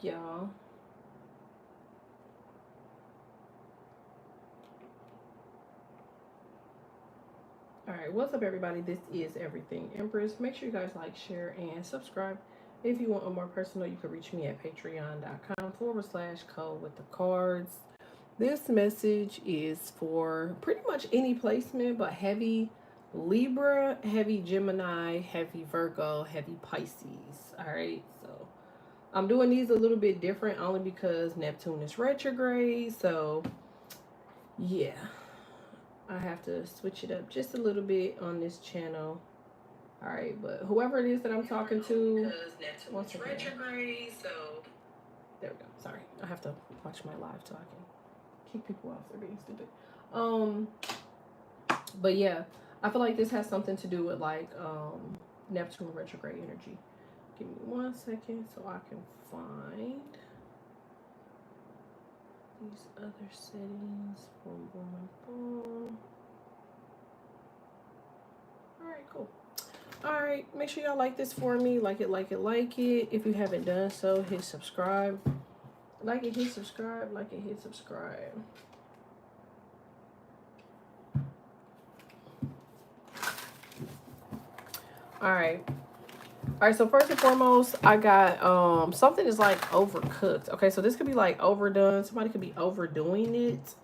y'all. Alright, what's up everybody? This is Everything Empress. Make sure you guys like, share, and subscribe. If you want a more personal, you can reach me at patreon.com/code with the cards. This message is for pretty much any placement, but heavy Libra, heavy Gemini, heavy Virgo, heavy Pisces. Alright, so I'm doing these a little bit different only because Neptune is retrograde. So yeah, I have to switch it up just a little bit on this channel. All right, but whoever it is that I'm talking to, once retrograde, so there we go. Sorry, I have to watch my live so I can kick people off. They're being stupid. But yeah, I feel like this has something to do with like Neptune retrograde energy. Give me 1 second so I can find these other settings. Boom, boom, boom. Alright, cool. Alright, make sure y'all like this for me. Like it, like it, like it. If you haven't done so, hit subscribe. Like it, hit subscribe. Like it, hit subscribe. Alright. Alright, so first and foremost, I got something is like overcooked. Okay, so this could be like overdone. Somebody could be overdoing it.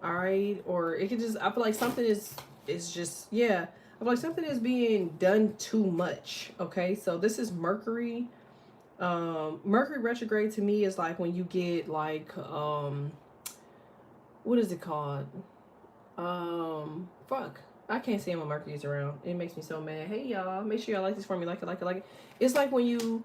Alright, or it could just, I feel like something is just, yeah, I feel like something is being done too much. Okay, so this is Mercury. Mercury retrograde to me is like when you get like what is it called? Fuck, I can't say when Mercury is around. It makes me so mad. Hey y'all, make sure y'all like this for me. Like it, like it, like it. It's like when you,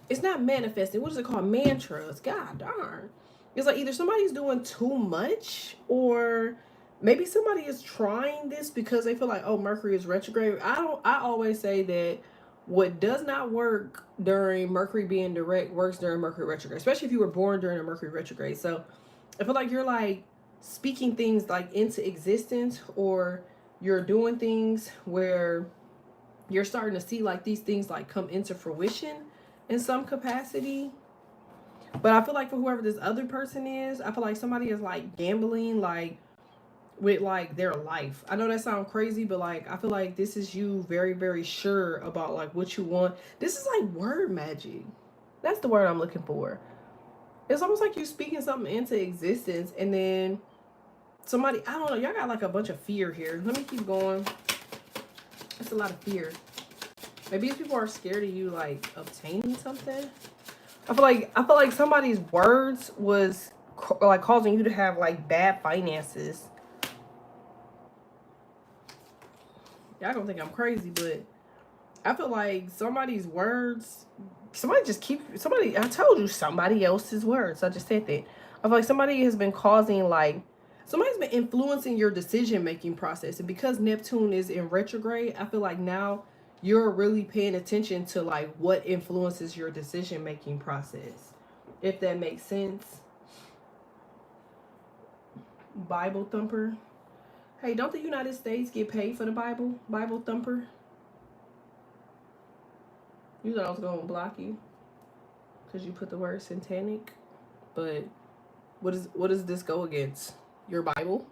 it's not manifesting. What is it called? Mantras. God darn. It's like either somebody's doing too much, or maybe somebody is trying this because they feel like, oh, Mercury is retrograde. I always say that what does not work during Mercury being direct works during Mercury retrograde, especially if you were born during a Mercury retrograde. So I feel like you're like speaking things like into existence, or you're doing things where you're starting to see like these things like come into fruition in some capacity. But I feel like for whoever this other person is, I feel like somebody is like gambling like with like their life. I know that sounds crazy, but like I feel like this is you very, very sure about like what you want. This is like word magic. That's the word I'm looking for. It's almost like you speaking something into existence, and then somebody, I don't know, y'all got like a bunch of fear here. Let me keep going. It's a lot of fear. Maybe these people are scared of you like obtaining something. I feel like somebody's words was like causing you to have like bad finances. Y'all don't think I'm crazy, but I feel like somebody's words, somebody just keep, somebody, I told you somebody else's words. I just said that. I feel like somebody has been causing like, somebody's been influencing your decision making process. And because Neptune is in retrograde, I feel like now you're really paying attention to like what influences your decision making process. If that makes sense. Bible thumper. Hey, don't the United States get paid for the Bible? Bible thumper. You thought I was going to block you because you put the word satanic. But what does this go against? Your Bible?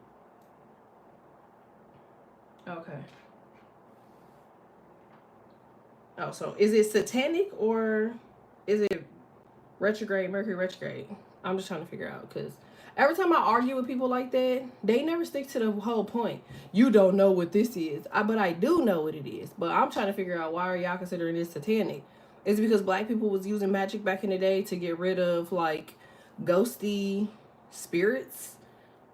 Okay. Oh, so is it satanic or is it retrograde, Mercury retrograde? I'm just trying to figure out, because every time I argue with people like that, they never stick to the whole point. You don't know what this is. But I do know what it is. But I'm trying to figure out, why are y'all considering this satanic? Is it because black people was using magic back in the day to get rid of like ghosty spirits,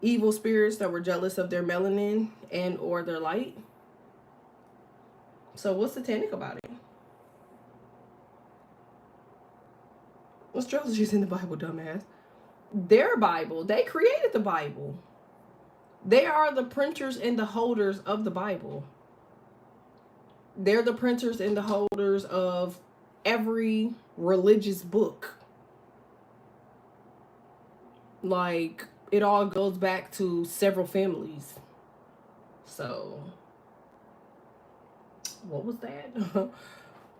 evil spirits that were jealous of their melanin and or their light? So what's satanic about it? Astrology's in the Bible, dumbass. Their Bible. They created the Bible. They are the printers and the holders of the Bible. They're the printers and the holders of every religious book. Like, it all goes back to several families. So, what was that?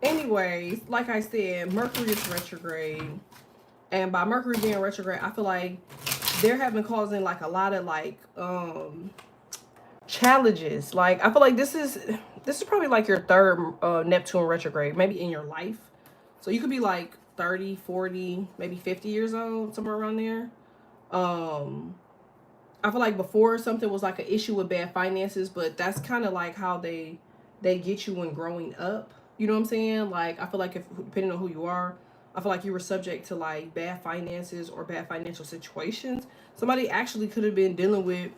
anyways, like I said, Mercury is retrograde. And by Mercury being retrograde, I feel like there have been causing like a lot of like challenges. Like I feel like this is probably like your third Neptune retrograde, maybe in your life. So you could be like 30, 40, maybe 50 years old, somewhere around there. I feel like before something was like an issue with bad finances, but that's kind of like how they get you when growing up. You know what I'm saying? Like I feel like if depending on who you are, I feel like you were subject to like bad finances or bad financial situations. Somebody actually could have been dealing with.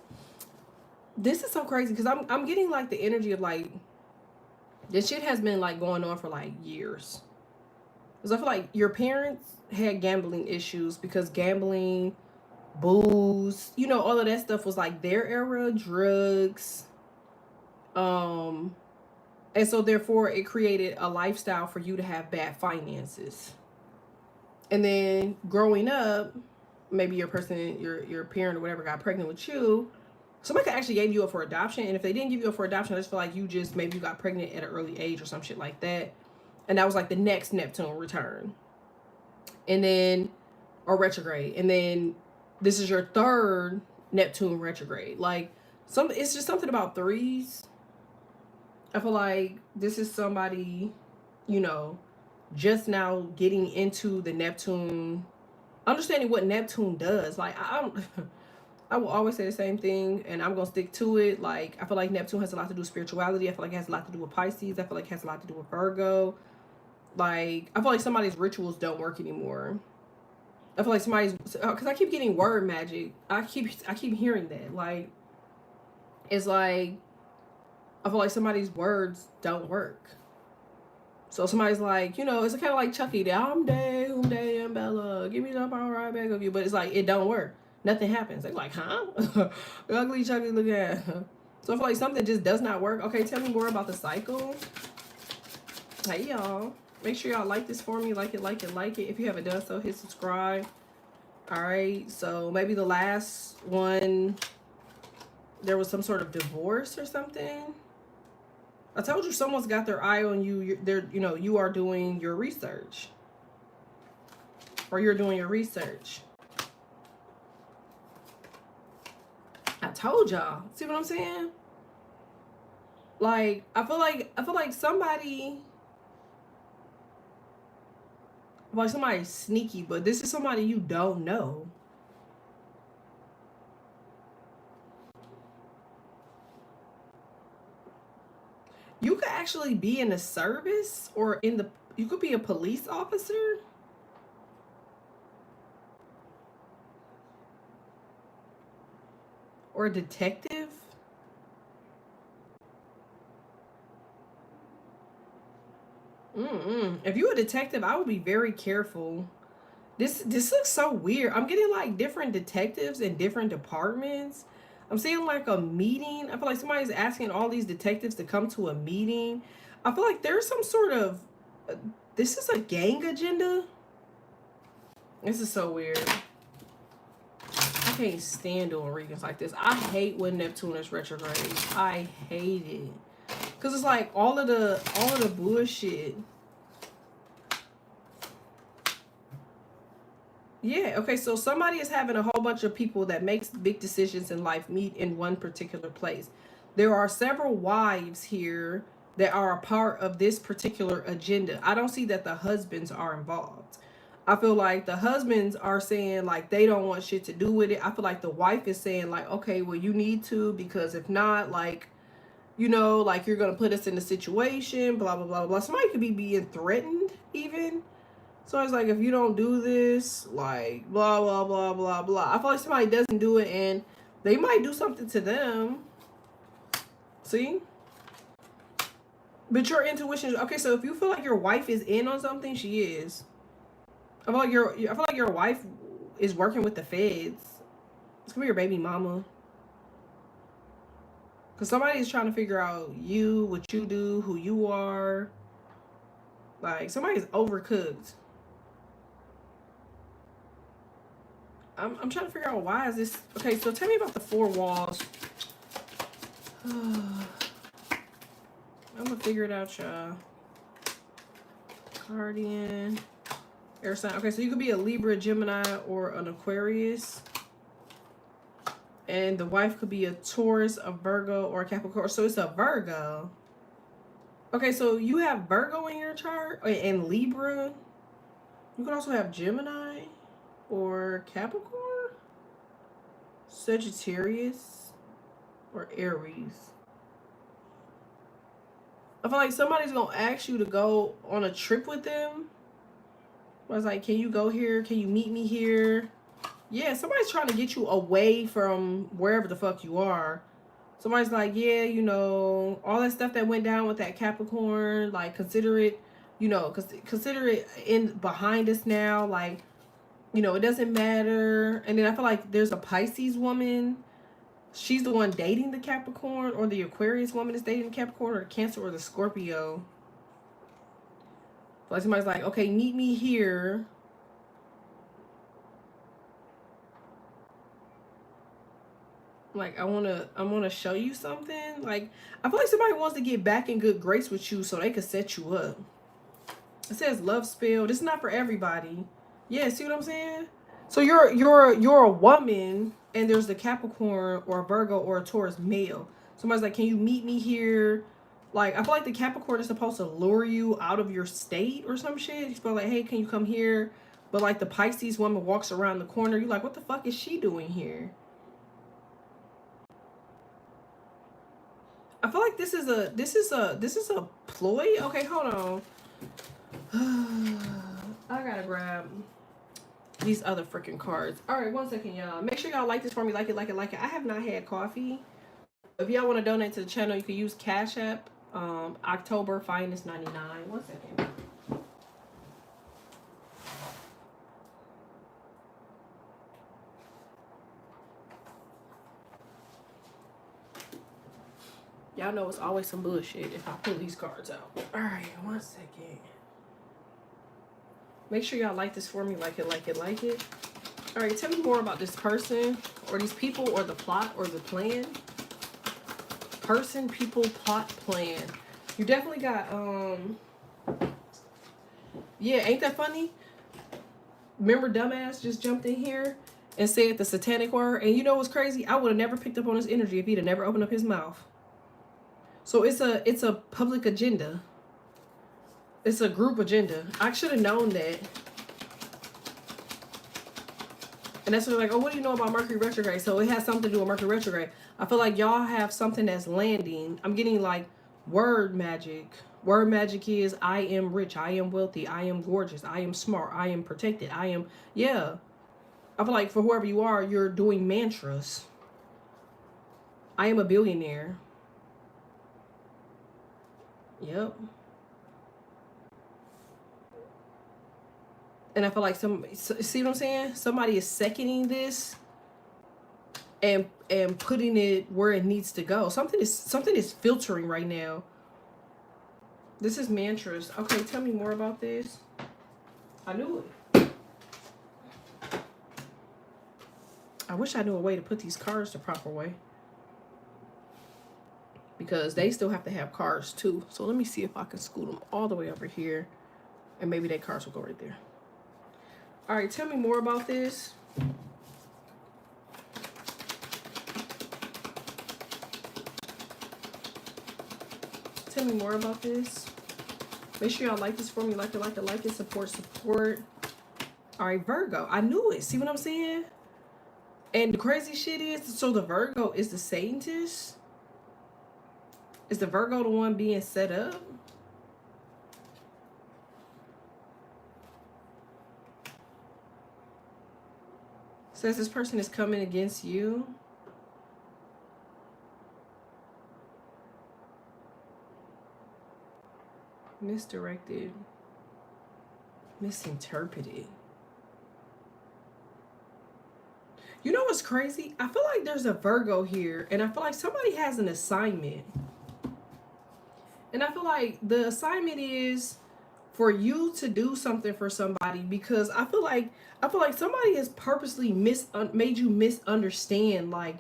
This is so crazy because I'm getting like the energy of like this shit has been like going on for like years. Because I feel like your parents had gambling issues because gambling, booze, you know, all of that stuff was like their era, drugs. Um, and so therefore it created a lifestyle for you to have bad finances. And then growing up, maybe your parent or whatever got pregnant with you. Somebody could actually gave you up for adoption, and if they didn't give you up for adoption, I just feel like maybe you got pregnant at an early age or some shit like that, and that was like the next Neptune return, and then or retrograde, and then this is your third Neptune retrograde. Like it's just something about threes. I feel like this is somebody, you know, just now getting into the Neptune, understanding what Neptune does. Like I don't. I will always say the same thing, and I'm gonna stick to it. Like I feel like Neptune has a lot to do with spirituality. I feel like it has a lot to do with Pisces. I feel like it has a lot to do with Virgo. Like I feel like somebody's rituals don't work anymore. I feel like somebody's because I keep getting word magic. I keep hearing that. Like it's like I feel like somebody's words don't work. So somebody's like, you know, it's kind of like Chucky. That I'm day, whom day, and Bella. Give me the power right back of you. But it's like it don't work. Nothing happens. They're like, huh? Ugly Chucky, look at. So I feel like something just does not work. Okay, tell me more about the cycle. Hey y'all. Make sure y'all like this for me. Like it, like it, like it. If you haven't done so, hit subscribe. Alright, so maybe the last one, there was some sort of divorce or something. I told you someone's got their eye on you. You are doing your research. Or you're doing your research. I told y'all. See what I'm saying? Like, I feel like somebody's sneaky, but this is somebody you don't know. You could actually be in the service or you could be a police officer. Or a detective. If you're a detective, I would be very careful. This looks so weird. I'm getting like different detectives in different departments. I'm seeing like a meeting. I feel like somebody's asking all these detectives to come to a meeting. I feel like there's some sort of this is a gang agenda. This is so weird. I can't stand doing readings like this. I hate when Neptune is retrograde. I hate it. Cause it's like all of the bullshit. Yeah, okay, so somebody is having a whole bunch of people that makes big decisions in life meet in one particular place. There are several wives here that are a part of this particular agenda. I don't see that the husbands are involved. I feel like the husbands are saying like they don't want shit to do with it. I feel like the wife is saying like, okay, well you need to, because if not, like, you know, like you're gonna put us in a situation, blah blah blah blah. Somebody could be being threatened even. So it's like, if you don't do this, like blah blah blah blah blah. I feel like somebody doesn't do it and they might do something to them. See? But your intuition, okay, so if you feel like your wife is in on something, she is. I feel like your wife is working with the feds. It's gonna be your baby mama. Cause somebody is trying to figure out you, what you do, who you are. Like somebody's overcooked. I'm trying to figure out why is this. Okay, so tell me about the four walls. I'm gonna figure it out, y'all. Guardian. Air sign. Okay, so you could be a Libra, Gemini, or an Aquarius. And the wife could be a Taurus, a Virgo, or a Capricorn. So it's a Virgo. Okay, so you have Virgo in your chart and Libra. You could also have Gemini or Capricorn, Sagittarius, or Aries. I feel like somebody's gonna ask you to go on a trip with them. I was like, can you go here? Can you meet me here? Yeah, somebody's trying to get you away from wherever the fuck you are. Somebody's like, yeah, you know, all that stuff that went down with that Capricorn, like, consider it, you know, consider it in behind us now. Like, you know, it doesn't matter. And then I feel like there's a Pisces woman. She's the one dating the Capricorn, or the Aquarius woman is dating the Capricorn, or the Cancer, or the Scorpio. Like somebody's like, okay, meet me here. Like, I wanna show you something. Like, I feel like somebody wants to get back in good grace with you so they could set you up. It says love spell. This is not for everybody. Yeah, see what I'm saying? So you're a woman, and there's the Capricorn or a Virgo or a Taurus male. Somebody's like, can you meet me here? Like, I feel like the Capricorn is supposed to lure you out of your state or some shit. He's probably like, hey, can you come here? But like the Pisces woman walks around the corner. You're like, what the fuck is she doing here? I feel like this is a ploy. Okay, hold on. I gotta grab these other freaking cards. All right, one second, y'all. Make sure y'all like this for me. Like it. I have not had coffee. If y'all want to donate to the channel, you can use Cash App. October Finest 99. 1 second. Y'all know it's always some bullshit if I pull these cards out. All right, 1 second. Make sure y'all like this for me. Like it. All right, tell me more about this person or these people or the plot or the plan. Person, people, plot, plan. You definitely got, yeah, ain't that funny? Remember Dumbass just jumped in here and said the satanic word. And you know what's crazy? I would have never picked up on his energy if he'd have never opened up his mouth. So it's a public agenda. It's a group agenda. I should have known that. And that's what they're like, oh, what do you know about Mercury retrograde? So it has something to do with Mercury retrograde. I feel like y'all have something that's landing. I'm getting like word magic. Word magic is I am rich, I am wealthy, I am gorgeous, I am smart, I am protected, I am, yeah. I feel like for whoever you are, you're doing mantras. I am a billionaire. Yep. And I feel like see what I'm saying? Somebody is seconding this and putting it where it needs to go. Something is filtering right now. This is mantras. Okay, tell me more about this. I knew it. I wish I knew a way to put these cards the proper way. Because they still have to have cards too. So let me see if I can scoot them all the way over here. And maybe that cards will go right there. All right, tell me more about this. Tell me more about this. Make sure y'all like this for me. Like it, support. All right, Virgo. I knew it. See what I'm saying? And the crazy shit is, so the Virgo is the Satanist? Is the Virgo the one being set up? Says this person is coming against you. Misdirected. Misinterpreted. You know what's crazy? I feel like there's a Virgo here, and I feel like somebody has an assignment. And I feel like the assignment is for you to do something for somebody, because I feel like somebody has purposely made you misunderstand like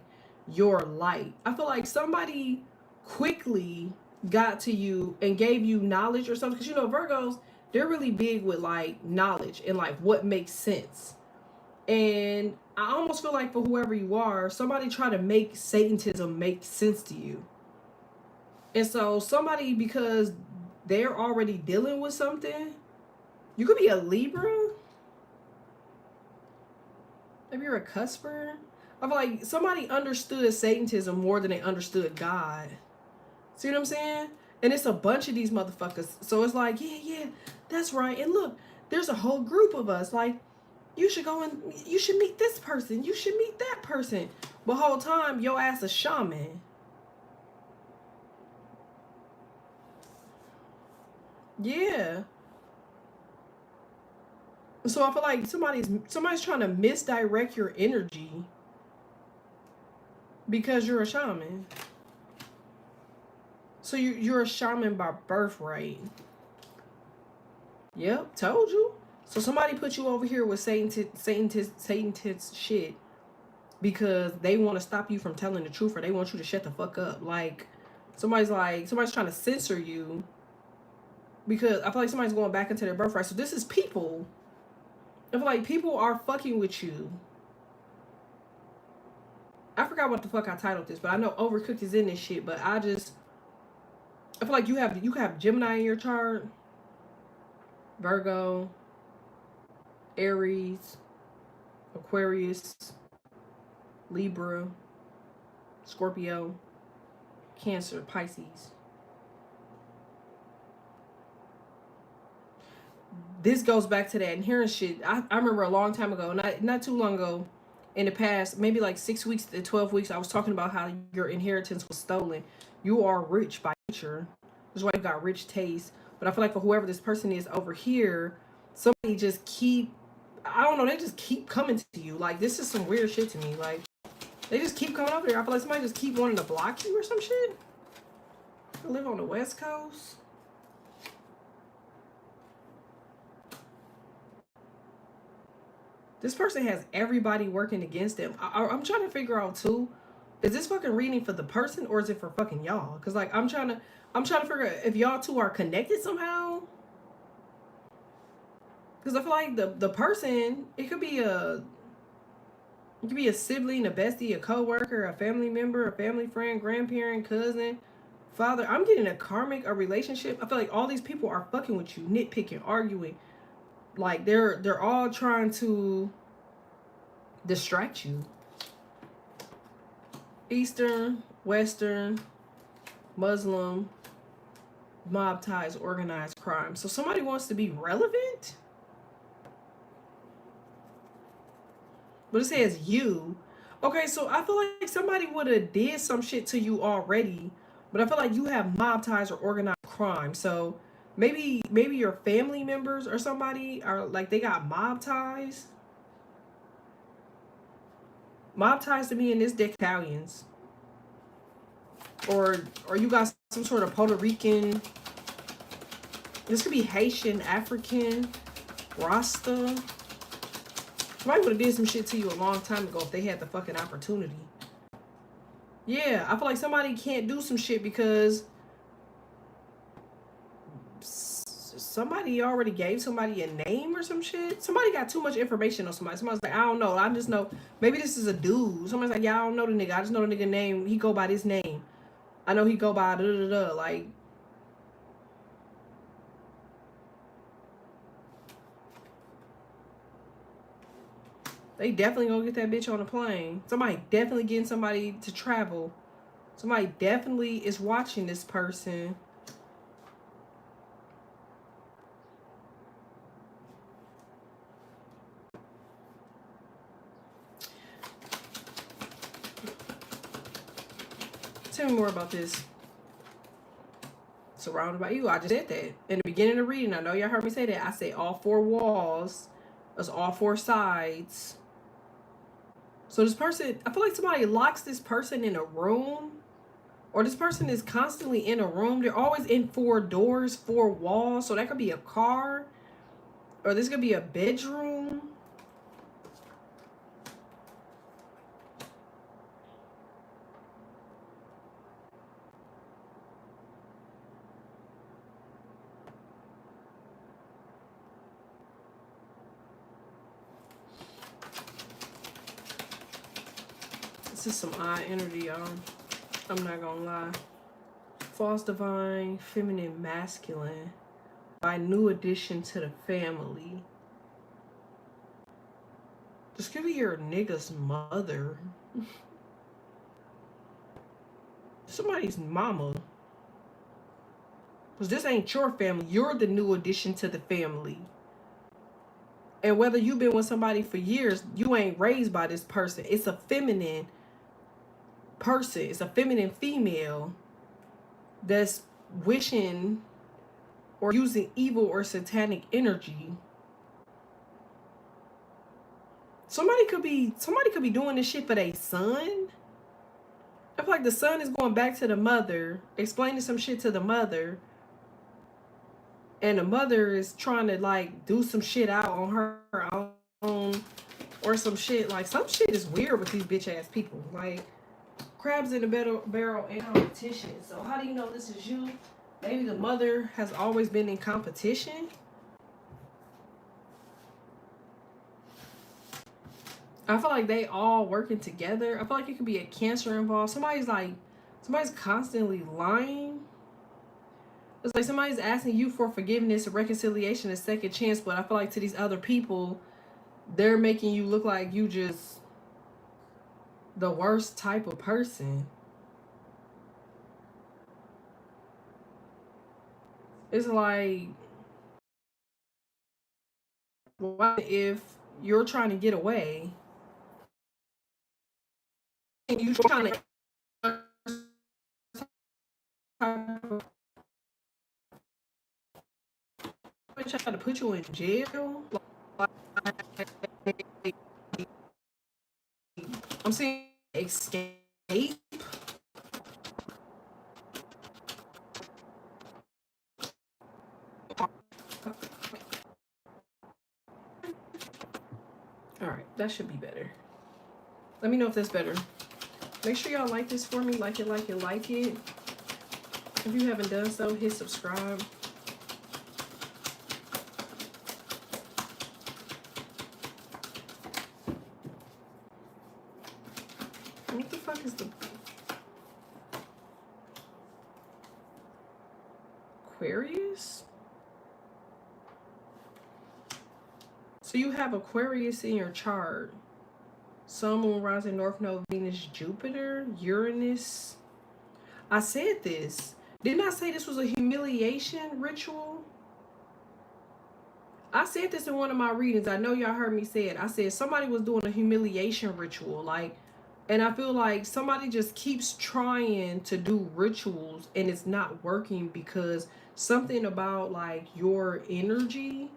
your light. I feel like somebody quickly got to you and gave you knowledge or something, because you know Virgos, They're really big with like knowledge and like what makes sense. And I almost feel like for whoever you are, somebody try to make Satanism make sense to you. And so somebody, because they're already dealing with something, you could be a Libra. Maybe you're a cusper. I feel like somebody understood Satanism more than they understood God. See what I'm saying? And it's a bunch of these motherfuckers. So it's like, yeah, that's right. And look, there's a whole group of us. Like, you should go and you should meet this person. You should meet that person. But whole time, your ass a shaman. Yeah. So I feel like somebody's trying to misdirect your energy because you're a shaman. So you're a shaman by birthright. Yep, told you. So somebody put you over here with Satanist shit because they want to stop you from telling the truth, or they want you to shut the fuck up. Like somebody's trying to censor you because I feel like somebody's going back into their birthright. So this is people. I feel like people are fucking with you. I forgot what the fuck I titled this, but I know Overcooked is in this shit. But I feel like you have Gemini in your chart, Virgo, Aries, Aquarius, Libra, Scorpio, Cancer, Pisces. This goes back to that inherent shit. I remember a long time ago, not too long ago, in the past, maybe like 6 weeks to 12 weeks, I was talking about how your inheritance was stolen. You are rich by nature. That's why you got rich taste. But I feel like for whoever this person is over here, somebody just I don't know, they just keep coming to you. Like, this is some weird shit to me. Like, they just keep coming over here. I feel like somebody just keep wanting to block you or some shit. I live on the West Coast. This person has everybody working against them. I'm trying to figure out too, is this fucking reading for the person or is it for fucking y'all? Cause like I'm trying to figure out if y'all two are connected somehow. Cause I feel like the person, it could be a sibling, a bestie, a coworker, a family member, a family friend, grandparent, cousin, father. I'm getting a relationship. I feel like all these people are fucking with you, nitpicking, arguing. Like they're all trying to distract you. Eastern, Western, Muslim, mob ties, organized crime. So somebody wants to be relevant? But it says you. Okay, so I feel like somebody would have did some shit to you already, but I feel like you have mob ties or organized crime. So maybe your family members or somebody are like they got mob ties. Mob ties to me in this deck Italians. Or you got some sort of Puerto Rican. This could be Haitian, African, Rasta. Somebody would have did some shit to you a long time ago if they had the fucking opportunity. Yeah, I feel like somebody can't do some shit because somebody already gave somebody a name or some shit. Somebody got too much information on somebody. Somebody's like, I don't know. I just know. Maybe this is a dude. Somebody's like, yeah, I don't know the nigga. I just know the nigga name. He go by this name. I know he go by da da da. Like, they definitely gonna get that bitch on a plane. Somebody definitely getting somebody to travel. Somebody definitely is watching this person. Tell me more about this. Surrounded by you. I just said that in the beginning of the reading. I know y'all heard me say that. I say all four walls. That's all four sides. So this person, I feel like somebody locks this person in a room, or this person is constantly in a room. They're always in four doors, four walls. So that could be a car, or this could be a bedroom. This is some odd energy, y'all. I'm not gonna lie. False divine, feminine, masculine. By new addition to the family. This could be your nigga's mother. Somebody's mama. Because this ain't your family. You're the new addition to the family. And whether you've been with somebody for years, you ain't raised by this person. It's a feminine person. It's a feminine female that's wishing or using evil or satanic energy. Somebody could be doing this shit for their son. I feel like the son is going back to the mother, explaining some shit to the mother, and the mother is trying to like do some shit out on her own or some shit. Like some shit is weird with these bitch ass people. Like crabs in the barrel and competition. So how do you know this is you? Maybe the mother has always been in competition. I feel like they all working together. I feel like it could be a Cancer involved. Somebody's constantly lying. It's like somebody's asking you for forgiveness, reconciliation, a second chance, but I feel like to these other people, they're making you look like you just the worst type of person. It's like, what if you're trying to get away and you trying to try to put you in jail? I'm saying escape. Alright, that should be better. Let me know if that's better. Make sure y'all like this for me. Like it. If you haven't done so, hit subscribe. What the fuck is the Aquarius? So you have Aquarius in your chart. Sun, Moon, Rising, North Node, Venus, Jupiter, Uranus. I said this. Didn't I say this was a humiliation ritual? I said this in one of my readings. I know y'all heard me say it. I said somebody was doing a humiliation ritual. Like, and I feel like somebody just keeps trying to do rituals and it's not working because something about like your energy,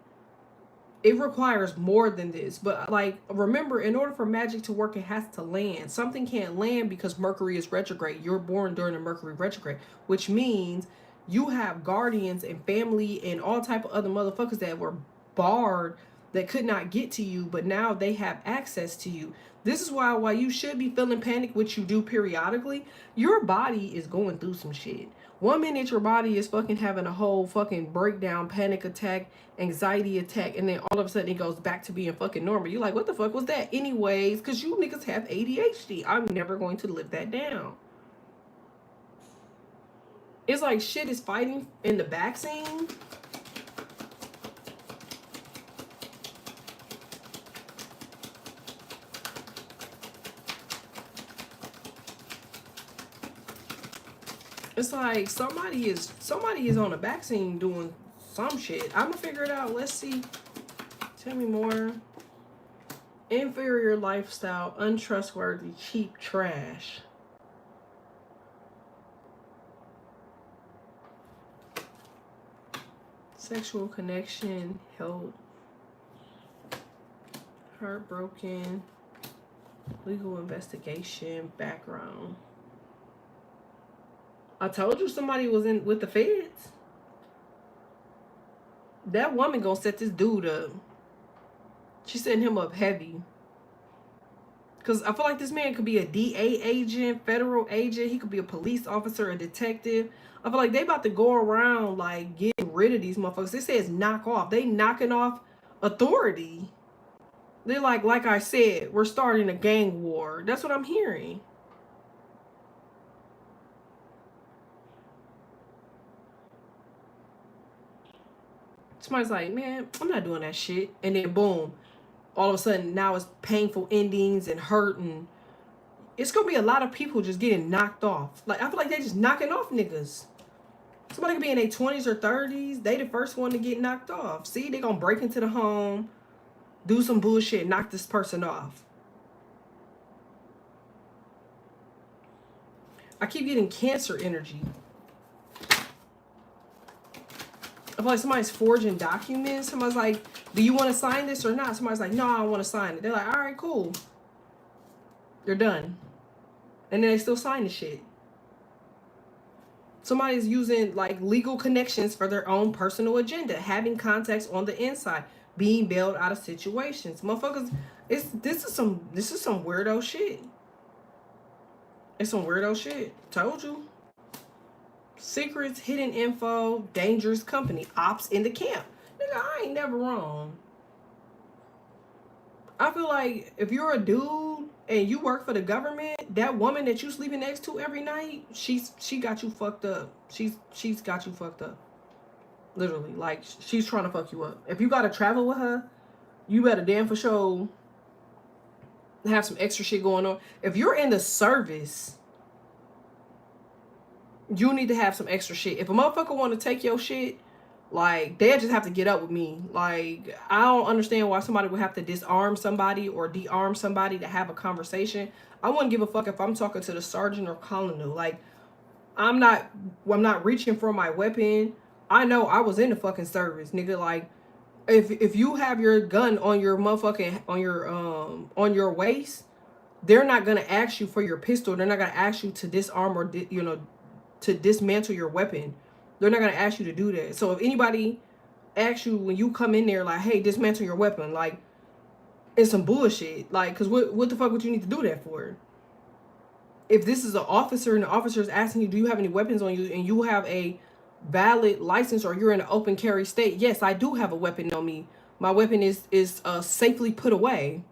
it requires more than this. But like, remember, in order for magic to work, it has to land. Something can't land because Mercury is retrograde. You're born during the Mercury retrograde, which means you have guardians and family and all type of other motherfuckers that were barred, that could not get to you, but now they have access to you. This is why you should be feeling panic, which you do periodically. Your body is going through some shit. 1 minute your body is fucking having a whole fucking breakdown, panic attack, anxiety attack, and then all of a sudden it goes back to being fucking normal. You're like, what the fuck was that anyways? Because you niggas have ADHD. I'm never going to live that down. It's like shit is fighting in the back scene. It's like somebody is on the back scene doing some shit. I'm gonna figure it out. Let's see. Tell me more. Inferior lifestyle, untrustworthy, cheap trash. Sexual connection, health, heartbroken, legal investigation, background. I told you somebody was in with the feds. That woman gonna set this dude up. She's setting him up heavy. Because I feel like this man could be a DA agent, federal agent. He could be a police officer, a detective. I feel like they about to go around like getting rid of these motherfuckers. It says knock off. They knocking off authority. They're like I said, we're starting a gang war. That's what I'm hearing. Somebody's like, man, I'm not doing that shit. And then boom, all of a sudden now it's painful endings and hurt, and it's gonna be a lot of people just getting knocked off. Like, I feel like they just knocking off niggas. Somebody could be in their 20s or 30s. They the first one to get knocked off. See, they gonna break into the home, do some bullshit, knock this person off. I keep getting Cancer energy. I feel like somebody's forging documents. Somebody's like, do you want to sign this or not? Somebody's like, no, I don't want to sign it. They're like, all right, cool. They're done. And then they still sign the shit. Somebody's using like legal connections for their own personal agenda, having contacts on the inside, being bailed out of situations. Motherfuckers, this is some weirdo shit. It's some weirdo shit. Told you. Secrets, hidden info, dangerous company, ops in the camp. Nigga, I ain't never wrong. I feel like if you're a dude and you work for the government, that woman that you sleeping next to every night, she got you fucked up. She's got you fucked up. Literally, like she's trying to fuck you up. If you gotta travel with her, you better damn for sure have some extra shit going on. If you're in the service, you need to have some extra shit. If a motherfucker want to take your shit, like, they'll just have to get up with me. Like, I don't understand why somebody would have to disarm somebody or de-arm somebody to have a conversation. I wouldn't give a fuck if I'm talking to the sergeant or colonel. Like, I'm not reaching for my weapon. I know I was in the fucking service, nigga. Like, if you have your gun on your motherfucking on your waist, they're not gonna ask you for your pistol. They're not gonna ask you to disarm or to dismantle your weapon. They're not gonna ask you to do that. So if anybody asks you when you come in there, like, hey, dismantle your weapon, like, it's some bullshit. Like, cause what the fuck would you need to do that for? If this is an officer and the officer is asking you, do you have any weapons on you, and you have a valid license or you're in an open carry state, yes, I do have a weapon on me. My weapon is safely put away,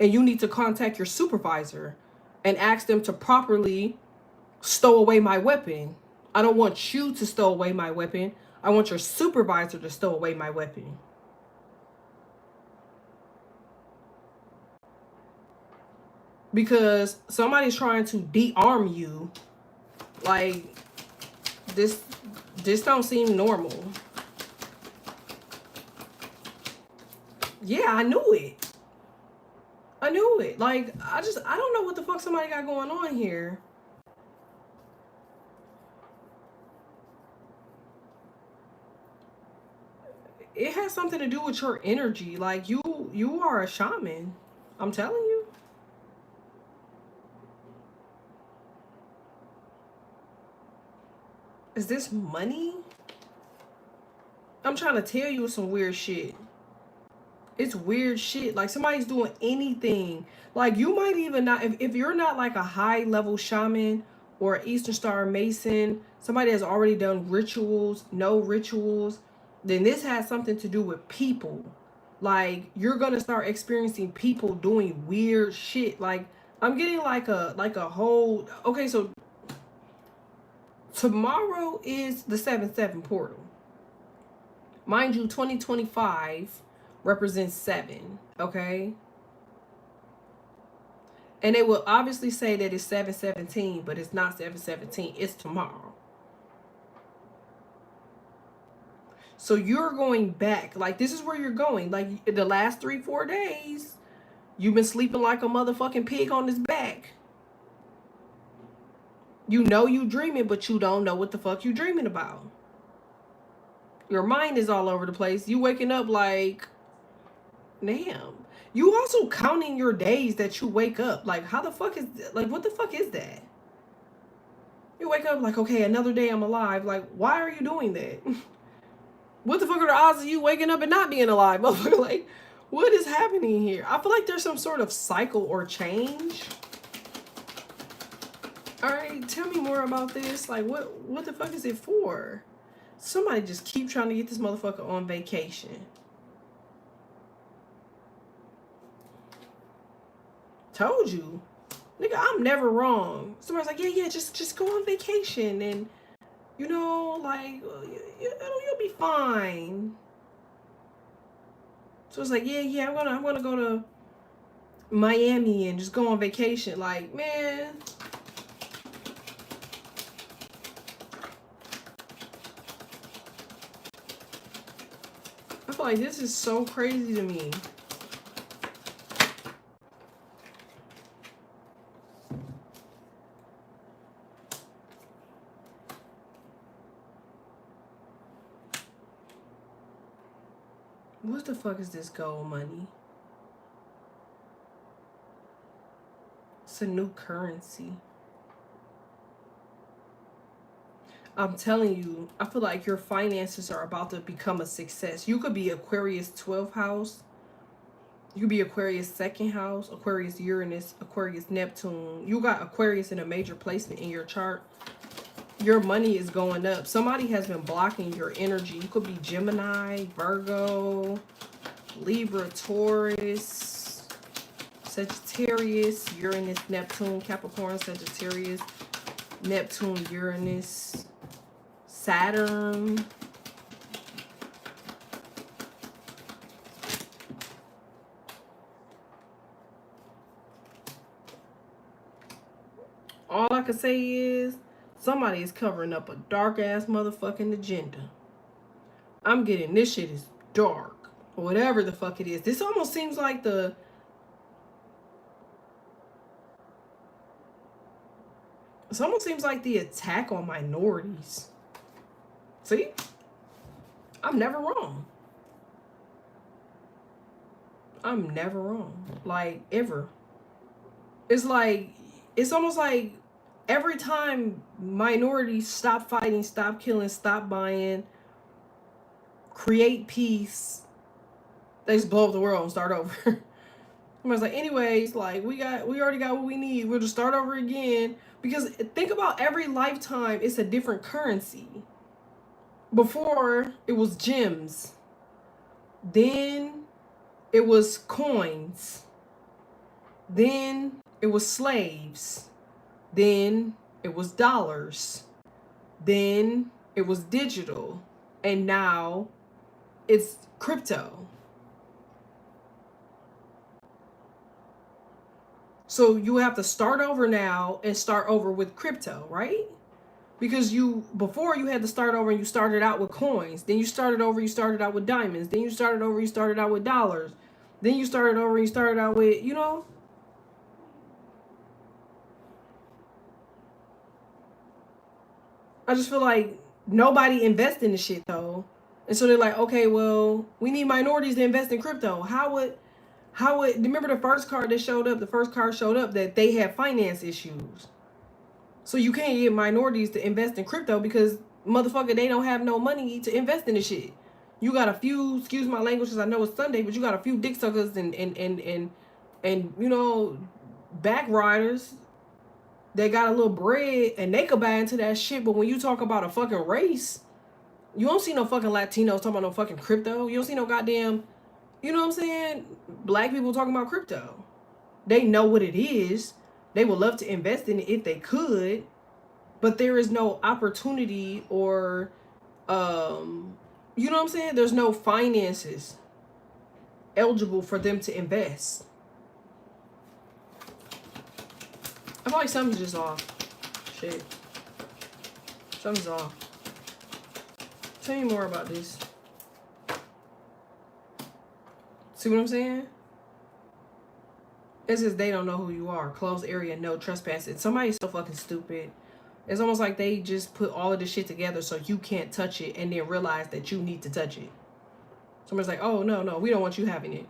and you need to contact your supervisor and ask them to properly stow away my weapon. I don't want you to stow away my weapon. I want your supervisor to stow away my weapon. Because somebody's trying to de-arm you. Like, this don't seem normal. Yeah, I knew it. I knew it. Like, I don't know what the fuck somebody got going on here. It has something to do with your energy. Like, you are a shaman. I'm telling you. Is this money? I'm trying to tell you some weird shit. It's weird shit. Like, somebody's doing anything. Like, you might even not, if you're not like a high level shaman or Eastern Star Mason, somebody has already done rituals, no rituals, then this has something to do with people. Like, you're gonna start experiencing people doing weird shit. Like, I'm getting like a whole, okay, so tomorrow is the 7/7 portal. Mind you, 2025 represents 7, okay? And it will obviously say that it's 7/17, but it's not 7/17. It's tomorrow. So you're going back. Like, this is where you're going. Like, the last 3-4 days, you've been sleeping like a motherfucking pig on his back. You know you dreaming, but you don't know what the fuck you dreaming about. Your mind is all over the place. You waking up like, damn. You also counting your days that you wake up. Like, how the fuck is, like, what the fuck is that? You wake up like, okay, another day I'm alive. Like, why are you doing that? What the fuck are the odds of you waking up and not being alive? Motherfucker, like, what is happening here? I feel like there's some sort of cycle or change. Alright, tell me more about this. Like, what the fuck is it for? Somebody just keep trying to get this motherfucker on vacation. Told you. Nigga, I'm never wrong. Somebody's like, yeah, just go on vacation and, you know, like, you'll be fine. So it's like, yeah, I'm gonna go to Miami and just go on vacation. Like, man, I feel like this is so crazy to me. What the fuck is this gold money? It's a new currency. I'm telling you, I feel like your finances are about to become a success. You could be Aquarius 12th house. You could be Aquarius 2nd house, Aquarius Uranus, Aquarius Neptune. You got Aquarius in a major placement in your chart. Your money is going up. Somebody has been blocking your energy. You could be Gemini, Virgo, Libra, Taurus, Sagittarius, Uranus, Neptune, Capricorn, Sagittarius, Neptune, Uranus, Saturn. All I can say is somebody is covering up a dark ass motherfucking agenda. I'm getting this shit is dark. Whatever the fuck it is. This almost seems like the attack on minorities. See? I'm never wrong. I'm never wrong. Like, ever. It's like, it's almost like every time minorities stop fighting, stop killing, stop buying, create peace, they just blow up the world and start over. Somebody's like, anyways, like, we already got what we need. We'll just start over again. Because think about every lifetime, it's a different currency. Before, it was gems. Then, it was coins. Then, it was slaves. Then, it was dollars. Then, it was digital. And now, it's crypto. So you have to start over now and start over with crypto, right? Because before you had to start over and you started out with coins. Then you started over, you started out with diamonds. Then you started over, you started out with dollars. Then you started over and you started out with, I just feel like nobody invests in the shit though. And so they're like, okay, well, we need minorities to invest in crypto. How would remember the first card that showed up? The first card showed up that they have finance issues. So you can't get minorities to invest in crypto because motherfucker, they don't have no money to invest in the shit. You got a few, excuse my language because I know it's Sunday, but you got a few dick suckers and back riders that got a little bread and they could buy into that shit. But when you talk about a fucking race, you don't see no fucking Latinos talking about no fucking crypto. You don't see no goddamn, you know what I'm saying? Black people talking about crypto. They know what it is. They would love to invest in it if they could, but there is no opportunity or, you know what I'm saying? There's no finances eligible for them to invest. I feel like something's just off. Shit. Something's off. Tell me more about this. See what I'm saying? It says they don't know who you are. Closed area, no trespassing. Somebody's so fucking stupid. It's almost like they just put all of this shit together so you can't touch it and then realize that you need to touch it. Somebody's like, oh, no, we don't want you having it.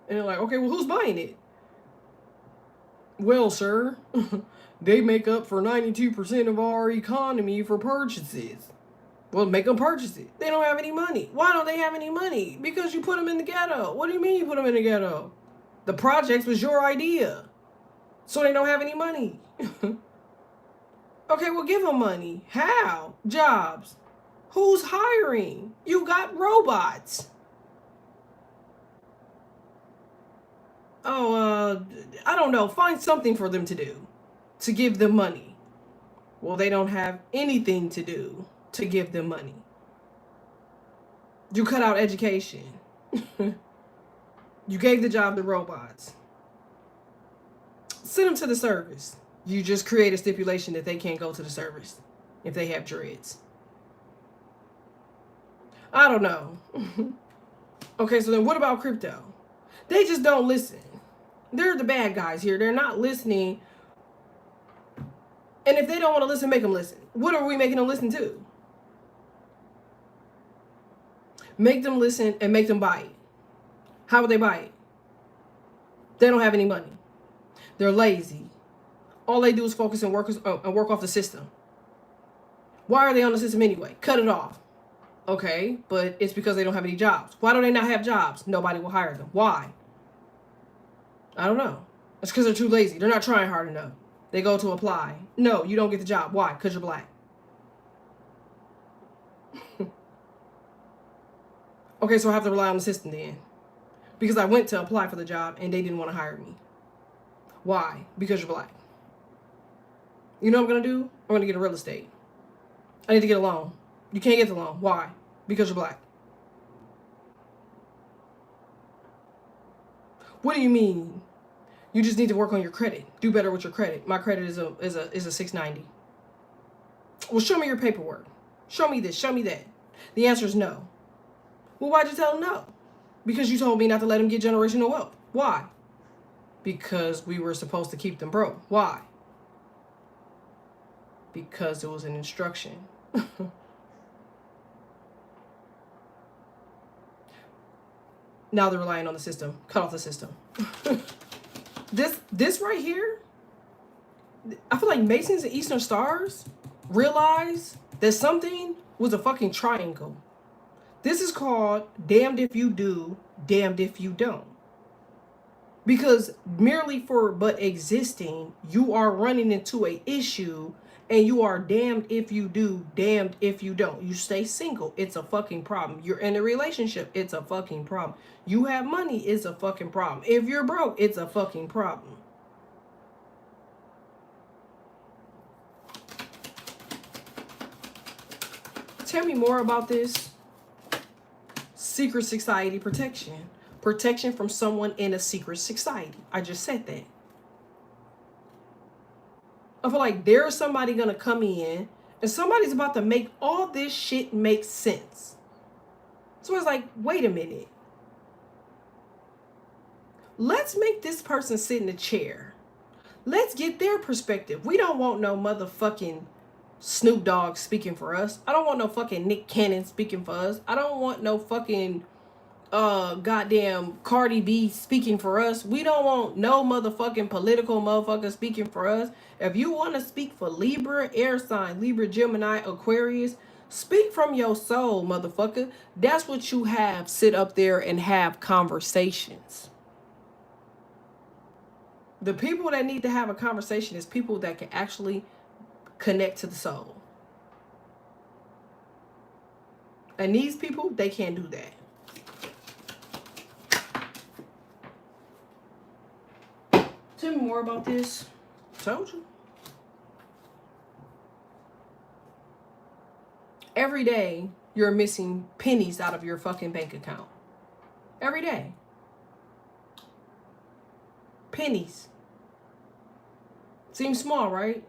And they're like, okay, well, who's buying it? Well, sir, they make up for 92% of our economy for purchases. Well, make them purchase it. They don't have any money. Why don't they have any money? Because you put them in the ghetto. What do you mean you put them in the ghetto? The projects was your idea. So they don't have any money. Okay, well, give them money. How? Jobs. Who's hiring? You got robots. Oh, I don't know. Find something for them to do to give them money. Well, they don't have anything to do to give them money. You cut out education. You gave the job to robots. Send them to the service. You just create a stipulation that they can't go to the service if they have dreads. I don't know. Okay, so then what about crypto? They just don't listen. They're the bad guys here. They're not listening. And if they don't want to listen, make them listen. What are we making them listen to? Make them listen and make them buy it. How would they buy it? They don't have any money. They're lazy. All they do is focus and work off the system. Why are they on the system anyway? Cut it off. Okay, but it's because they don't have any jobs. Why do they not have jobs? Nobody will hire them. Why? I don't know. It's because they're too lazy. They're not trying hard enough. They go to apply. No, you don't get the job. Why? Because you're black. Okay, so I have to rely on the system then. Because I went to apply for the job and they didn't want to hire me. Why? Because you're black. You know what I'm going to do? I'm going to get a real estate. I need to get a loan. You can't get the loan. Why? Because you're black. What do you mean? You just need to work on your credit. Do better with your credit. My credit is a 690. Well, show me your paperwork. Show me this. Show me that. The answer is no. Well, why'd you tell him no? Because you told me not to let him get generational wealth. Why? Because we were supposed to keep them broke. Why? Because it was an instruction. Now they're relying on the system. Cut off the system. This right here, I feel like Masons and Eastern Stars realize that something was a fucking triangle. This is called damned if you do, damned if you don't. Because merely for but existing, you are running into an issue and you are damned if you do, damned if you don't. You stay single, it's a fucking problem. You're in a relationship, it's a fucking problem. You have money, it's a fucking problem. If you're broke, it's a fucking problem. Tell me more about this. Secret society protection. Protection from someone in a secret society. I just said that. I feel like there's somebody gonna come in and somebody's about to make all this shit make sense. So it's like, wait a minute. Let's make this person sit in a chair. Let's get their perspective. We don't want no motherfucking Snoop Dogg speaking for us. I don't want no fucking Nick Cannon speaking for us. I don't want no fucking goddamn Cardi B speaking for us. We don't want no motherfucking political motherfucker speaking for us. If you want to speak for Libra, air sign, Libra, Gemini, Aquarius, speak from your soul, motherfucker. That's what you have. Sit up there and have conversations. The people that need to have a conversation is people that can actually connect to the soul. And these people, they can't do that. Tell me more about this. Told you. Every day, you're missing pennies out of your fucking bank account. Every day. Pennies. Seems small, right?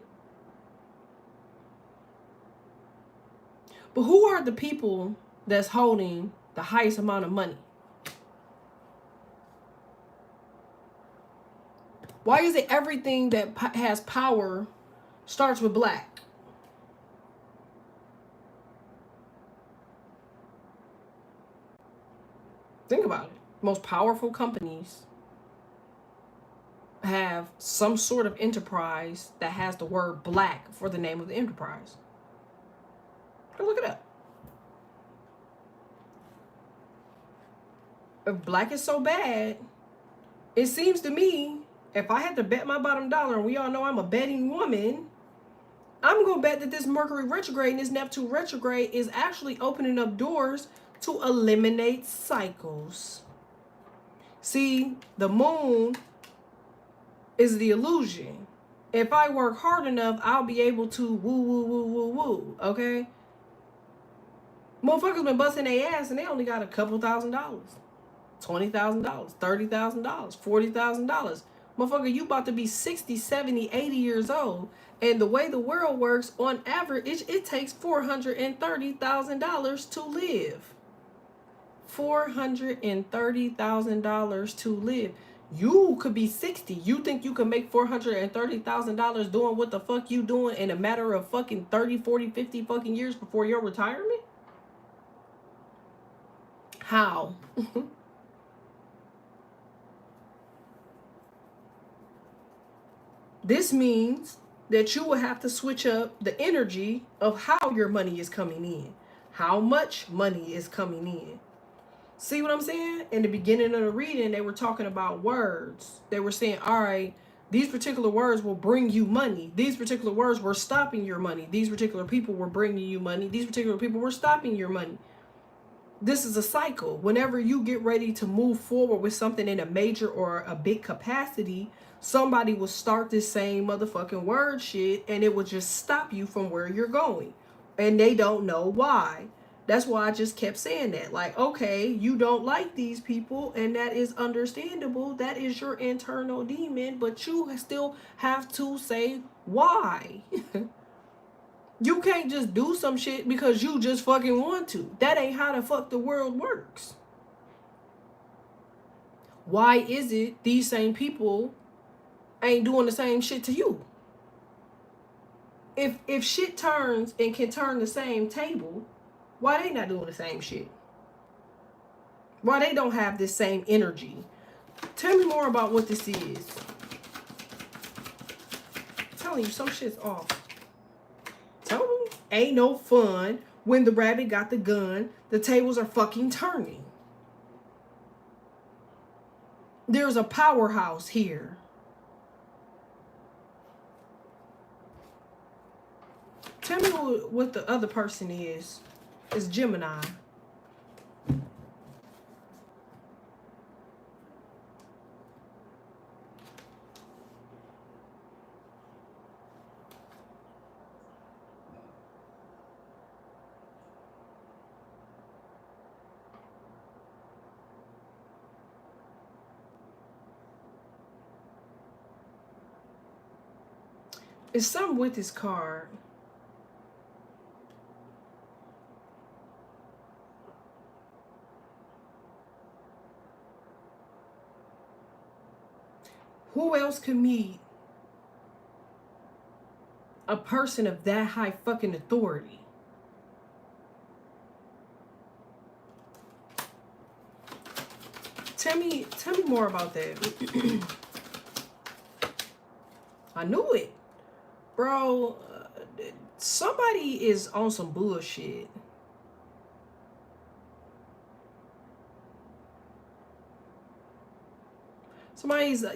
But who are the people that's holding the highest amount of money? Why is it everything that has power starts with black? Think about it. Most powerful companies have some sort of enterprise that has the word black for the name of the enterprise. Go look it up. If black is so bad, it seems to me, if I had to bet my bottom dollar, and we all know I'm a betting woman, I'm going to bet that this Mercury retrograde and this Neptune retrograde is actually opening up doors to eliminate cycles. See, the moon is the illusion. If I work hard enough, I'll be able to woo, woo, woo, woo, woo, okay? Motherfuckers been busting their ass and they only got a couple $1,000s. $20,000, $30,000, $40,000. Motherfucker, you about to be 60, 70, 80 years old. And the way the world works, on average, it takes $430,000 to live. $430,000 to live. You could be 60. You think you can make $430,000 doing what the fuck you doing in a matter of fucking 30, 40, 50 fucking years before your retirement? How? This means that you will have to switch up the energy of how your money is coming in. How much money is coming in. See what I'm saying? In the beginning of the reading, they were talking about words. They were saying, all right, these particular words will bring you money. These particular words were stopping your money. These particular people were bringing you money. These particular people were stopping your money. This is a cycle. Whenever you get ready to move forward with something in a major or a big capacity, somebody will start this same motherfucking word shit and it will just stop you from where you're going. And they don't know why. That's why I just kept saying that. Like, okay, you don't like these people, and that is understandable. That is your internal demon, but you still have to say why. You can't just do some shit because you just fucking want to. That ain't how the fuck the world works. Why is it these same people ain't doing the same shit to you? If shit turns and can turn the same table, why they not doing the same shit? Why they don't have this same energy? Tell me more about what this is. I'm telling you, some shit's off. Tell me, ain't no fun when the rabbit got the gun. The tables are fucking turning. There's a powerhouse here. Tell me what the other person is. It's Gemini. It's something with this card. Who else could meet a person of that high fucking authority? Tell me more about that. I knew it. Bro, somebody is on some bullshit.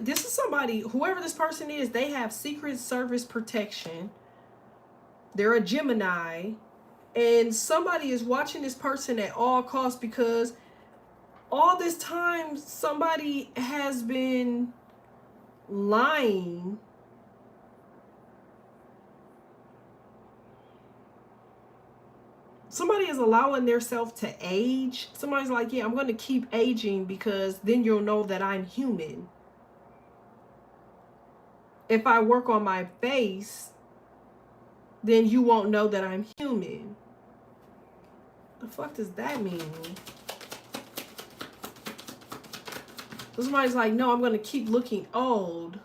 This is somebody, whoever this person is, they have Secret Service protection. They're a Gemini. And somebody is watching this person at all costs because all this time somebody has been lying. Somebody is allowing themselves to age. Somebody's like, yeah, I'm going to keep aging because then you'll know that I'm human. If I work on my face, then you won't know that I'm human. The fuck does that mean? Somebody's like, no, I'm going to keep looking old.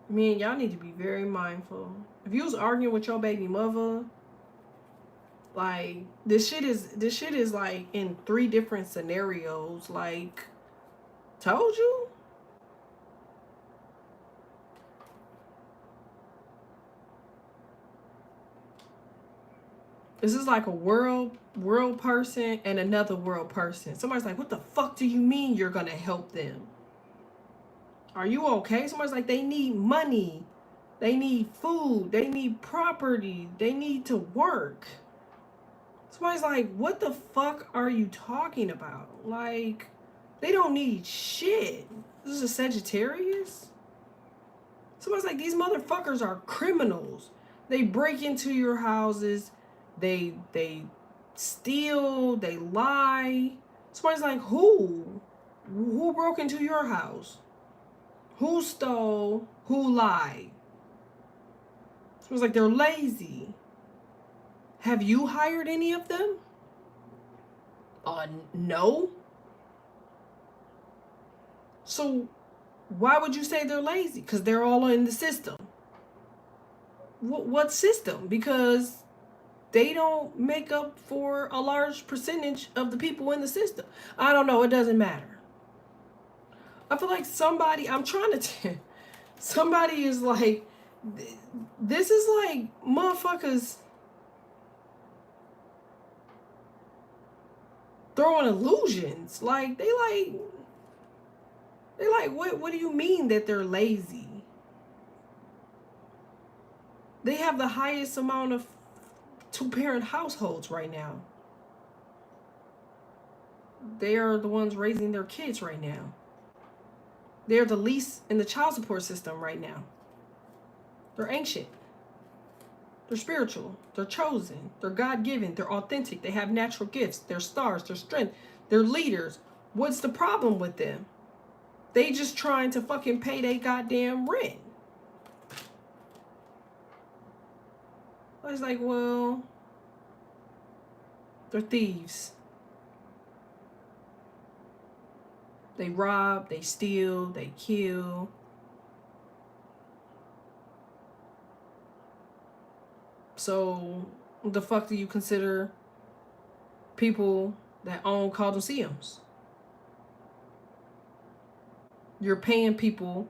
Man, y'all need to be very mindful. If you was arguing with your baby mother, like this shit is like in 3 different scenarios. Like, told you. This is like a world person and another world person. Somebody's like, what the fuck do you mean you're gonna help them? Are you okay? Somebody's like, they need money. They need food. They need property. They need to work. Somebody's like, what the fuck are you talking about? Like, they don't need shit. This is a Sagittarius? Somebody's like, these motherfuckers are criminals. They break into your houses. They steal. They lie. Somebody's like, who? Who broke into your house? Who stole? Who lied? Someone's like, they're lazy. Have you hired any of them? No. So why would you say they're lazy? Because they're all in the system. What system? Because they don't make up for a large percentage of the people in the system. I don't know. It doesn't matter. I feel like somebody, I'm trying to, somebody is like, this is like motherfuckers throwing illusions. Like, they like, what do you mean that they're lazy? They have the highest amount of two-parent households right now. They are the ones raising their kids right now. They're the least in the child support system right now. They're ancient. They're spiritual. They're chosen. They're God-given. They're authentic. They have natural gifts. They're stars. They're strength. They're leaders. What's the problem with them? They just trying to fucking pay their goddamn rent. I was like, well, they're thieves. They rob, they steal, they kill. So, what the fuck do you consider people that own coliseums? You're paying people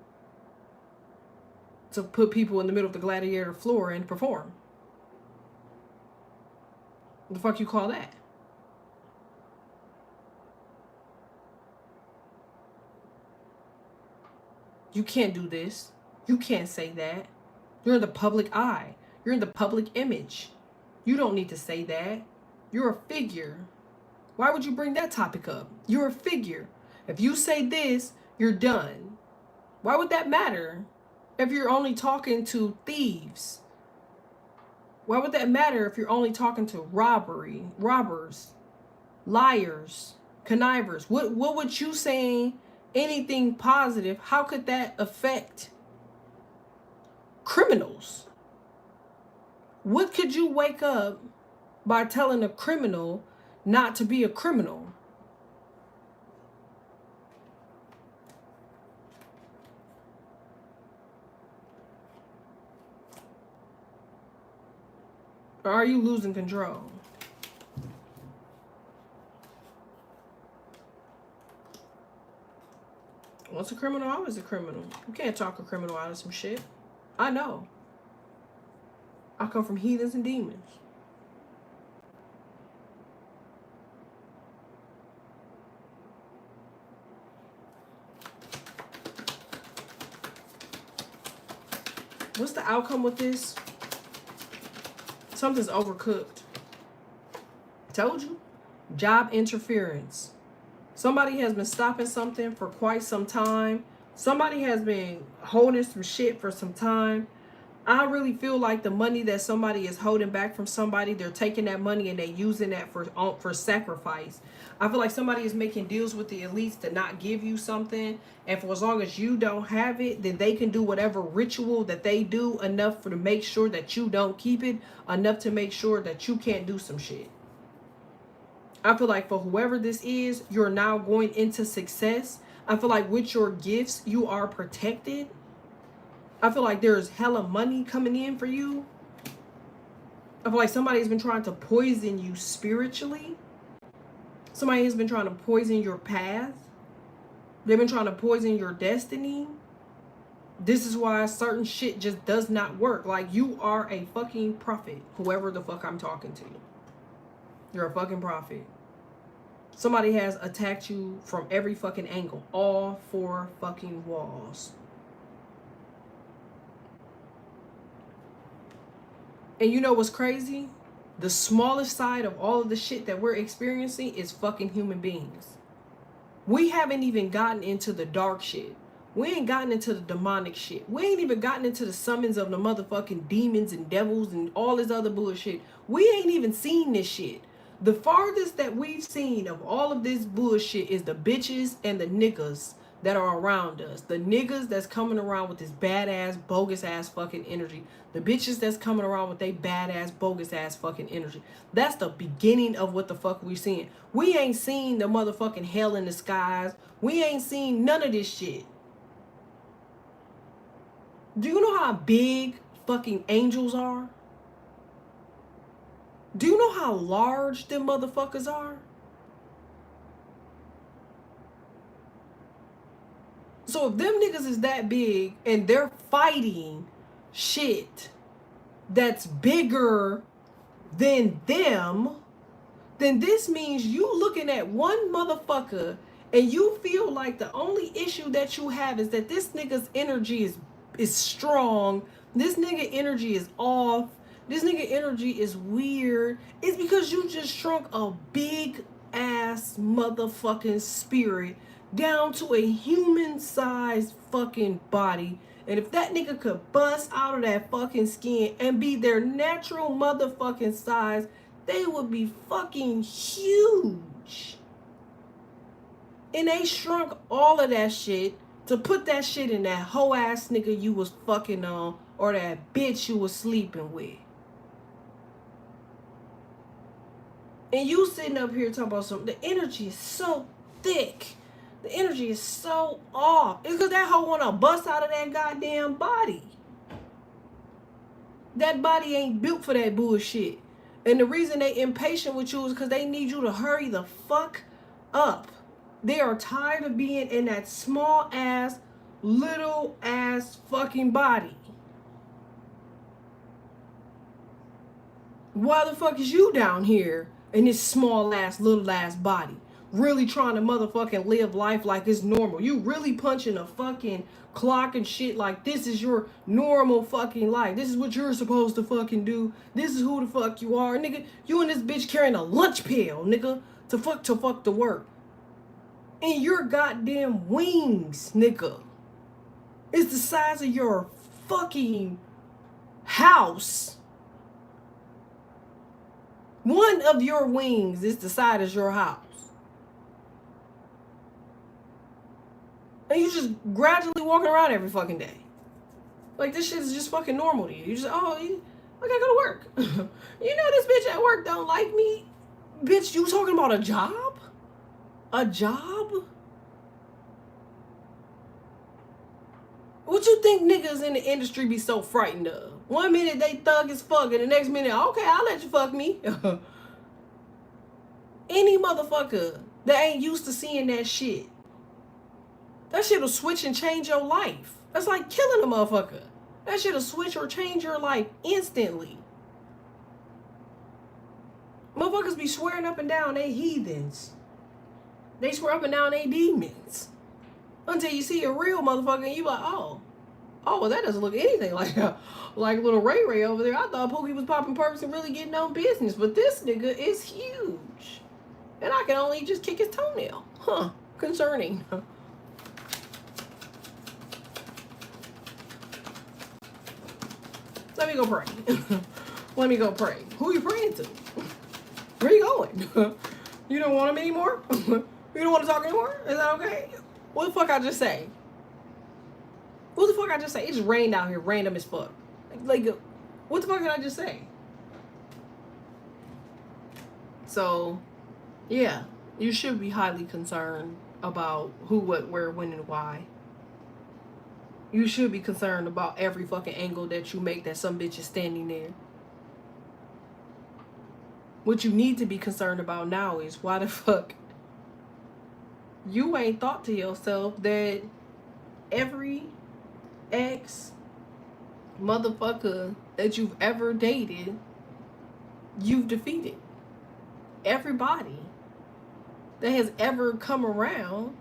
to put people in the middle of the gladiator floor and perform. What the fuck you call that? You can't do this. You can't say that. You're in the public eye. You're in the public image. You don't need to say that. You're a figure. Why would you bring that topic up? You're a figure. If you say this, you're done. Why would that matter if you're only talking to thieves? Why would that matter if you're only talking to robbers, liars, connivers? What would you saying anything positive? How could that affect criminals? What could you wake up by telling a criminal not to be a criminal? Or are you losing control? Once a criminal, always a criminal. You can't talk a criminal out of some shit. I know. I come from heathens and demons. What's the outcome with this? Something's overcooked. Told you. Job interference. Somebody has been stopping something for quite some time. Somebody has been holding some shit for some time. I really feel like the money that somebody is holding back from somebody, they're taking that money and they're using that for sacrifice. I feel like somebody is making deals with the elites to not give you something, and for as long as you don't have it, then they can do whatever ritual that they do enough to make sure that you don't keep it, enough to make sure that you can't do some shit. I feel like for whoever this is, you're now going into success. I feel like with your gifts, you are protected. I feel like there's hella money coming in for you. I feel like somebody's been trying to poison you spiritually. Somebody has been trying to poison your path. They've been trying to poison your destiny. This is why certain shit just does not work. Like, you are a fucking prophet. Whoever the fuck I'm talking to. You're a fucking prophet. Somebody has attacked you from every fucking angle. All four fucking walls. And you know what's crazy? The smallest side of all of the shit that we're experiencing is fucking human beings. We haven't even gotten into the dark shit. We ain't gotten into the demonic shit. We ain't even gotten into the summons of the motherfucking demons and devils and all this other bullshit. We ain't even seen this shit. The farthest that we've seen of all of this bullshit is the bitches and the niggas that are around us. The niggas that's coming around with this badass, bogus ass fucking energy. The bitches that's coming around with they badass, bogus ass fucking energy. That's the beginning of what the fuck we're seeing. We ain't seen the motherfucking hell in the skies. We ain't seen none of this shit. Do you know how big fucking angels are? Do you know how large them motherfuckers are? So if them niggas is that big and they're fighting shit that's bigger than them, then this means you looking at one motherfucker and you feel like the only issue that you have is that this nigga's energy is strong. This nigga energy is off. This nigga energy is weird. It's because you just shrunk a big ass motherfucking spirit down to a human sized fucking body. And if that nigga could bust out of that fucking skin and be their natural motherfucking size, they would be fucking huge. And they shrunk all of that shit to put that shit in that hoe ass nigga you was fucking on or that bitch you was sleeping with. And you sitting up here talking about something. The energy is so thick. The energy is so off. It's because that hoe want to bust out of that goddamn body. That body ain't built for that bullshit. And the reason they impatient with you is because they need you to hurry the fuck up. They are tired of being in that small ass, little ass fucking body. Why the fuck is you down here in this small ass, little ass body? Really trying to motherfucking live life like it's normal. You really punching a fucking clock and shit like this is your normal fucking life. This is what you're supposed to fucking do. This is who the fuck you are. Nigga, you and this bitch carrying a lunch pail, nigga, to fuck to work. And your goddamn wings, nigga, is the size of your fucking house. One of your wings is the size of your house. And you just gradually walking around every fucking day. Like this shit is just fucking normal to you. You just, I gotta go to work. You know this bitch at work don't like me. Bitch, you talking about a job? A job? What you think niggas in the industry be so frightened of? One minute they thug as fuck and the next minute, okay, I'll let you fuck me. Any motherfucker that ain't used to seeing that shit, that shit'll switch and change your life. That's like killing a motherfucker. That shit'll switch or change your life instantly. Motherfuckers be swearing up and down they heathens. They swear up and down they demons. Until you see a real motherfucker and you like, oh, well, that doesn't look anything like little Ray Ray over there. I thought Pookie was popping perks and really getting on business, but this nigga is huge. And I can only just kick his toenail. Huh, concerning. Let me go pray. Let me go pray. Who are you praying to? Where are you going? You don't want him anymore? You don't want to talk anymore? Is that okay? What the fuck I just say? What the fuck I just say? It just rained out here, random as fuck. Like, what the fuck did I just say? So, yeah, you should be highly concerned about who, what, where, when, and why. You should be concerned about every fucking angle that you make that some bitch is standing there. What you need to be concerned about now is why the fuck you ain't thought to yourself that every ex motherfucker that you've ever dated, you've defeated. Everybody that has ever come around,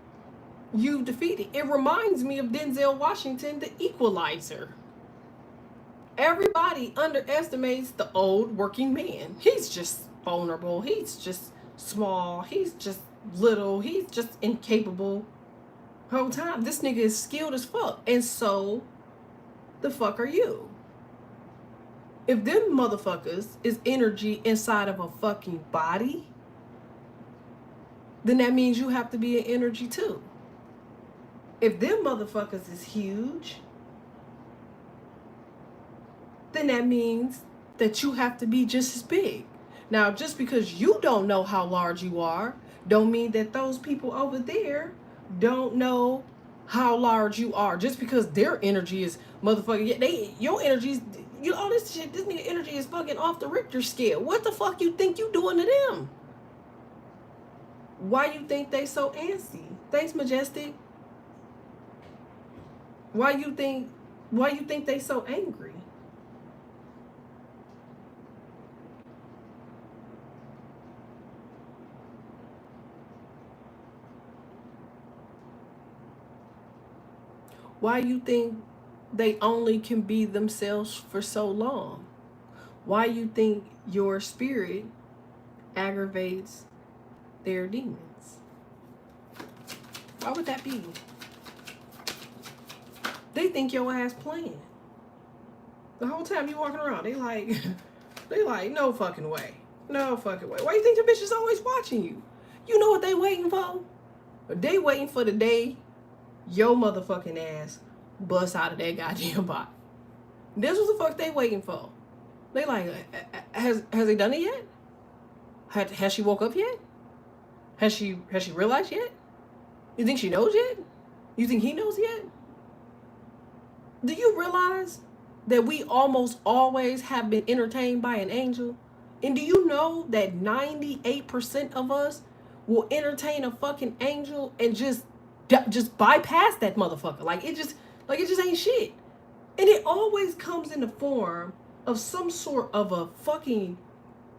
you've defeated. It reminds me of Denzel Washington, The Equalizer. Everybody underestimates the old working man. He's just vulnerable. He's just small. He's just little. He's just incapable. Whole time, this nigga is skilled as fuck. And so, the fuck are you? If them motherfuckers is energy inside of a fucking body, then that means you have to be an energy too. If them motherfuckers is huge, then that means that you have to be just as big. Now, just because you don't know how large you are, don't mean that those people over there don't know how large you are. Just because their energy is motherfucking, your energy is, all this shit, this nigga energy is fucking off the Richter scale. What the fuck you think you doing to them? Why you think they so antsy? Thanks, Majestic. Why you think they so angry? Why you think they only can be themselves for so long? Why you think your spirit aggravates their demons? Why would that be? They think your ass playing. The whole time you walking around, they like, no fucking way. No fucking way. Why you think the bitch is always watching you? You know what they waiting for? They waiting for the day your motherfucking ass bust out of that goddamn body. This was the fuck they waiting for. They like, has they done it yet? Has she woke up yet? Has she realized yet? You think she knows yet? You think he knows yet? Do you realize that we almost always have been entertained by an angel? And do you know that 98% of us will entertain a fucking angel and just bypass that motherfucker? Like it just ain't shit. And it always comes in the form of some sort of a fucking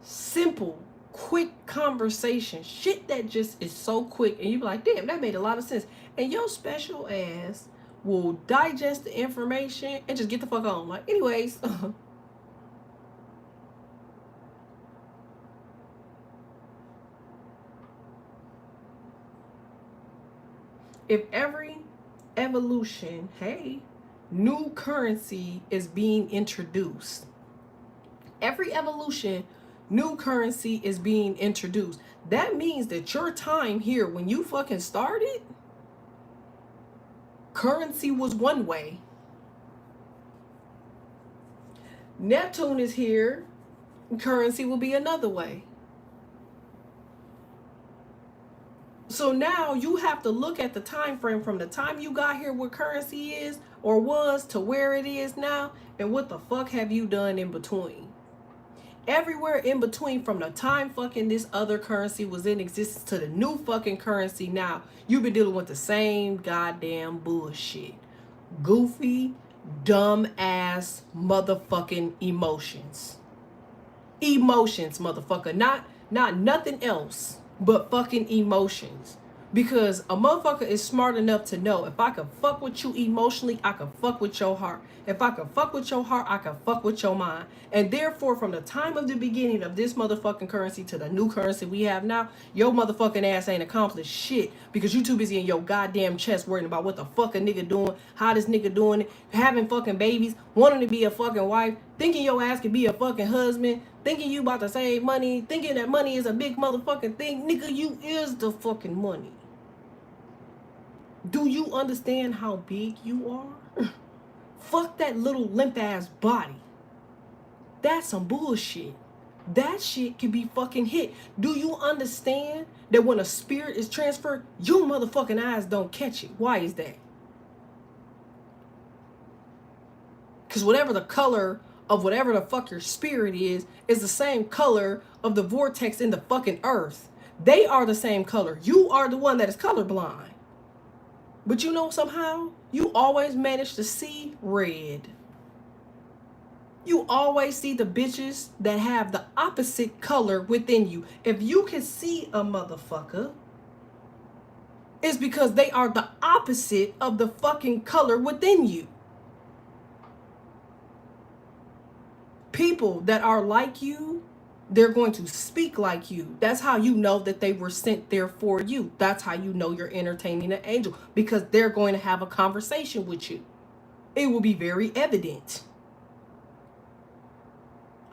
simple, quick conversation. Shit that just is so quick and you be like, damn, that made a lot of sense. And your special ass will digest the information and just get the fuck on. Like, anyways. If every evolution, new currency is being introduced. Every evolution, new currency is being introduced. That means that your time here, when you fucking started, currency was one way. Neptune is here, currency will be another way. So now you have to look at the time frame from the time you got here, what currency is or was, to where it is now, and what the fuck have you done in between. Everywhere in between, from the time fucking this other currency was in existence to the new fucking currency now, you've been dealing with the same goddamn bullshit. Goofy, dumb ass motherfucking emotions. Emotions, motherfucker. Not nothing else but fucking emotions. Because a motherfucker is smart enough to know, if I can fuck with you emotionally, I can fuck with your heart. If I can fuck with your heart, I can fuck with your mind. And therefore, from the time of the beginning of this motherfucking currency to the new currency we have now, your motherfucking ass ain't accomplished shit. Because you too busy in your goddamn chest worrying about what the fuck a nigga doing, how this nigga doing it, having fucking babies, wanting to be a fucking wife, thinking your ass could be a fucking husband, thinking you about to save money, thinking that money is a big motherfucking thing. Nigga, you is the fucking money. Do you understand how big you are? Fuck that little limp ass body. That's some bullshit. That shit can be fucking hit. Do you understand that when a spirit is transferred, your motherfucking eyes don't catch it? Why is that? Because whatever the color of whatever the fuck your spirit is the same color of the vortex in the fucking earth. They are the same color. You are the one that is colorblind. But you know, somehow, you always manage to see red. You always see the bitches that have the opposite color within you. If you can see a motherfucker, it's because they are the opposite of the fucking color within you. People that are like you They're going to speak like you. That's how you know that they were sent there for you. That's how you know you're entertaining an angel, because they're going to have a conversation with you. It will be very evident.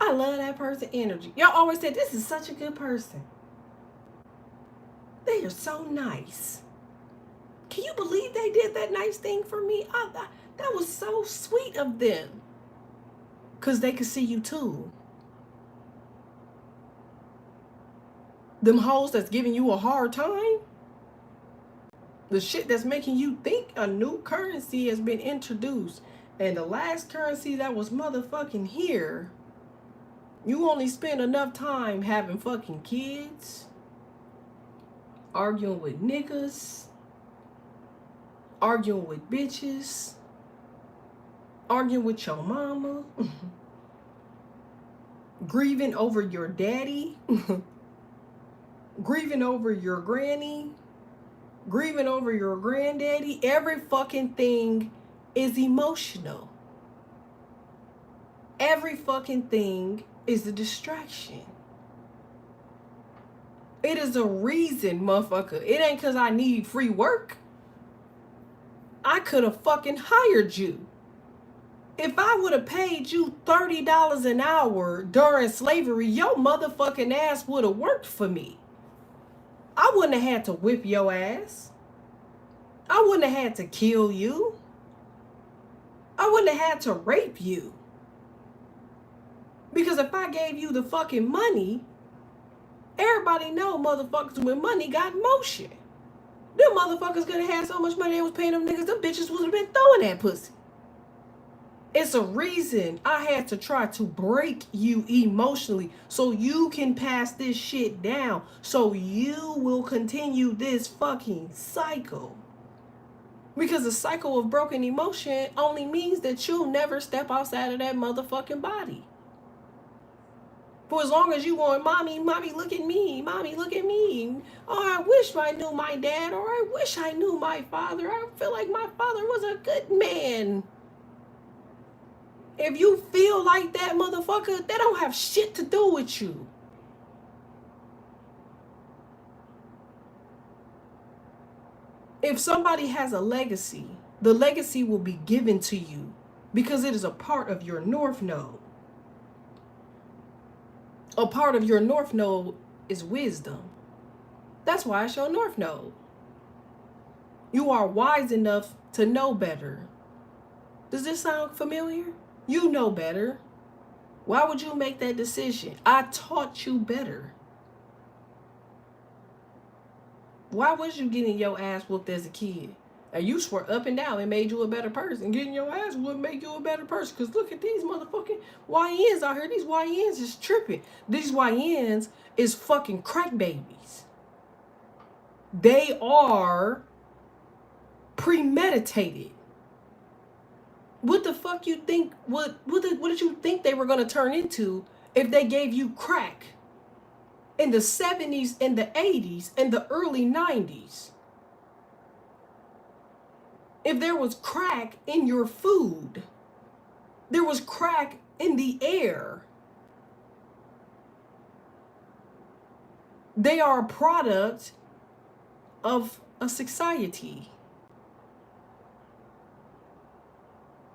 I love that person energy. Y'all always said this is such a good person. They are so nice. Can you believe they did that nice thing for me? That was so sweet of them. Because they could see you too. Them hoes that's giving you a hard time. The shit that's making you think a new currency has been introduced. And the last currency that was motherfucking here, you only spend enough time having fucking kids, arguing with niggas, arguing with bitches, arguing with your mama, grieving over your daddy, grieving over your granny, grieving over your granddaddy. Every fucking thing is emotional. Every fucking thing is a distraction. It is a reason, motherfucker. It ain't because I need free work. I could have fucking hired you. If I would have paid you $30 an hour during slavery, your motherfucking ass would have worked for me. I wouldn't have had to whip your ass. I wouldn't have had to kill you. I wouldn't have had to rape you. Because if I gave you the fucking money, everybody know motherfuckers with money got motion. Them motherfuckers could have had so much money they was paying them niggas, them bitches would have been throwing that pussy. It's a reason I had to try to break you emotionally so you can pass this shit down, so you will continue this fucking cycle. Because the cycle of broken emotion only means that you'll never step outside of that motherfucking body. For as long as you want, mommy, look at me. Mommy, look at me. Oh, I wish I knew my dad, or I wish I knew my father. I feel like my father was a good man. If you feel like that, motherfucker, they don't have shit to do with you. If somebody has a legacy, the legacy will be given to you because it is a part of your North Node. A part of your North Node is wisdom. That's why it's your North Node. You are wise enough to know better. Does this sound familiar? You know better. Why would you make that decision? I taught you better. Why was you getting your ass whooped as a kid? And you swore up and down it made you a better person. Getting your ass whooped make you a better person. Because look at these motherfucking YNs out here. These YNs is tripping. These YNs is fucking crack babies. They are premeditated. What the fuck you think, what did you think they were going to turn into if they gave you crack in the 70s and the 80s and the early 90s? If there was crack in your food, there was crack in the air. They are a product of a society.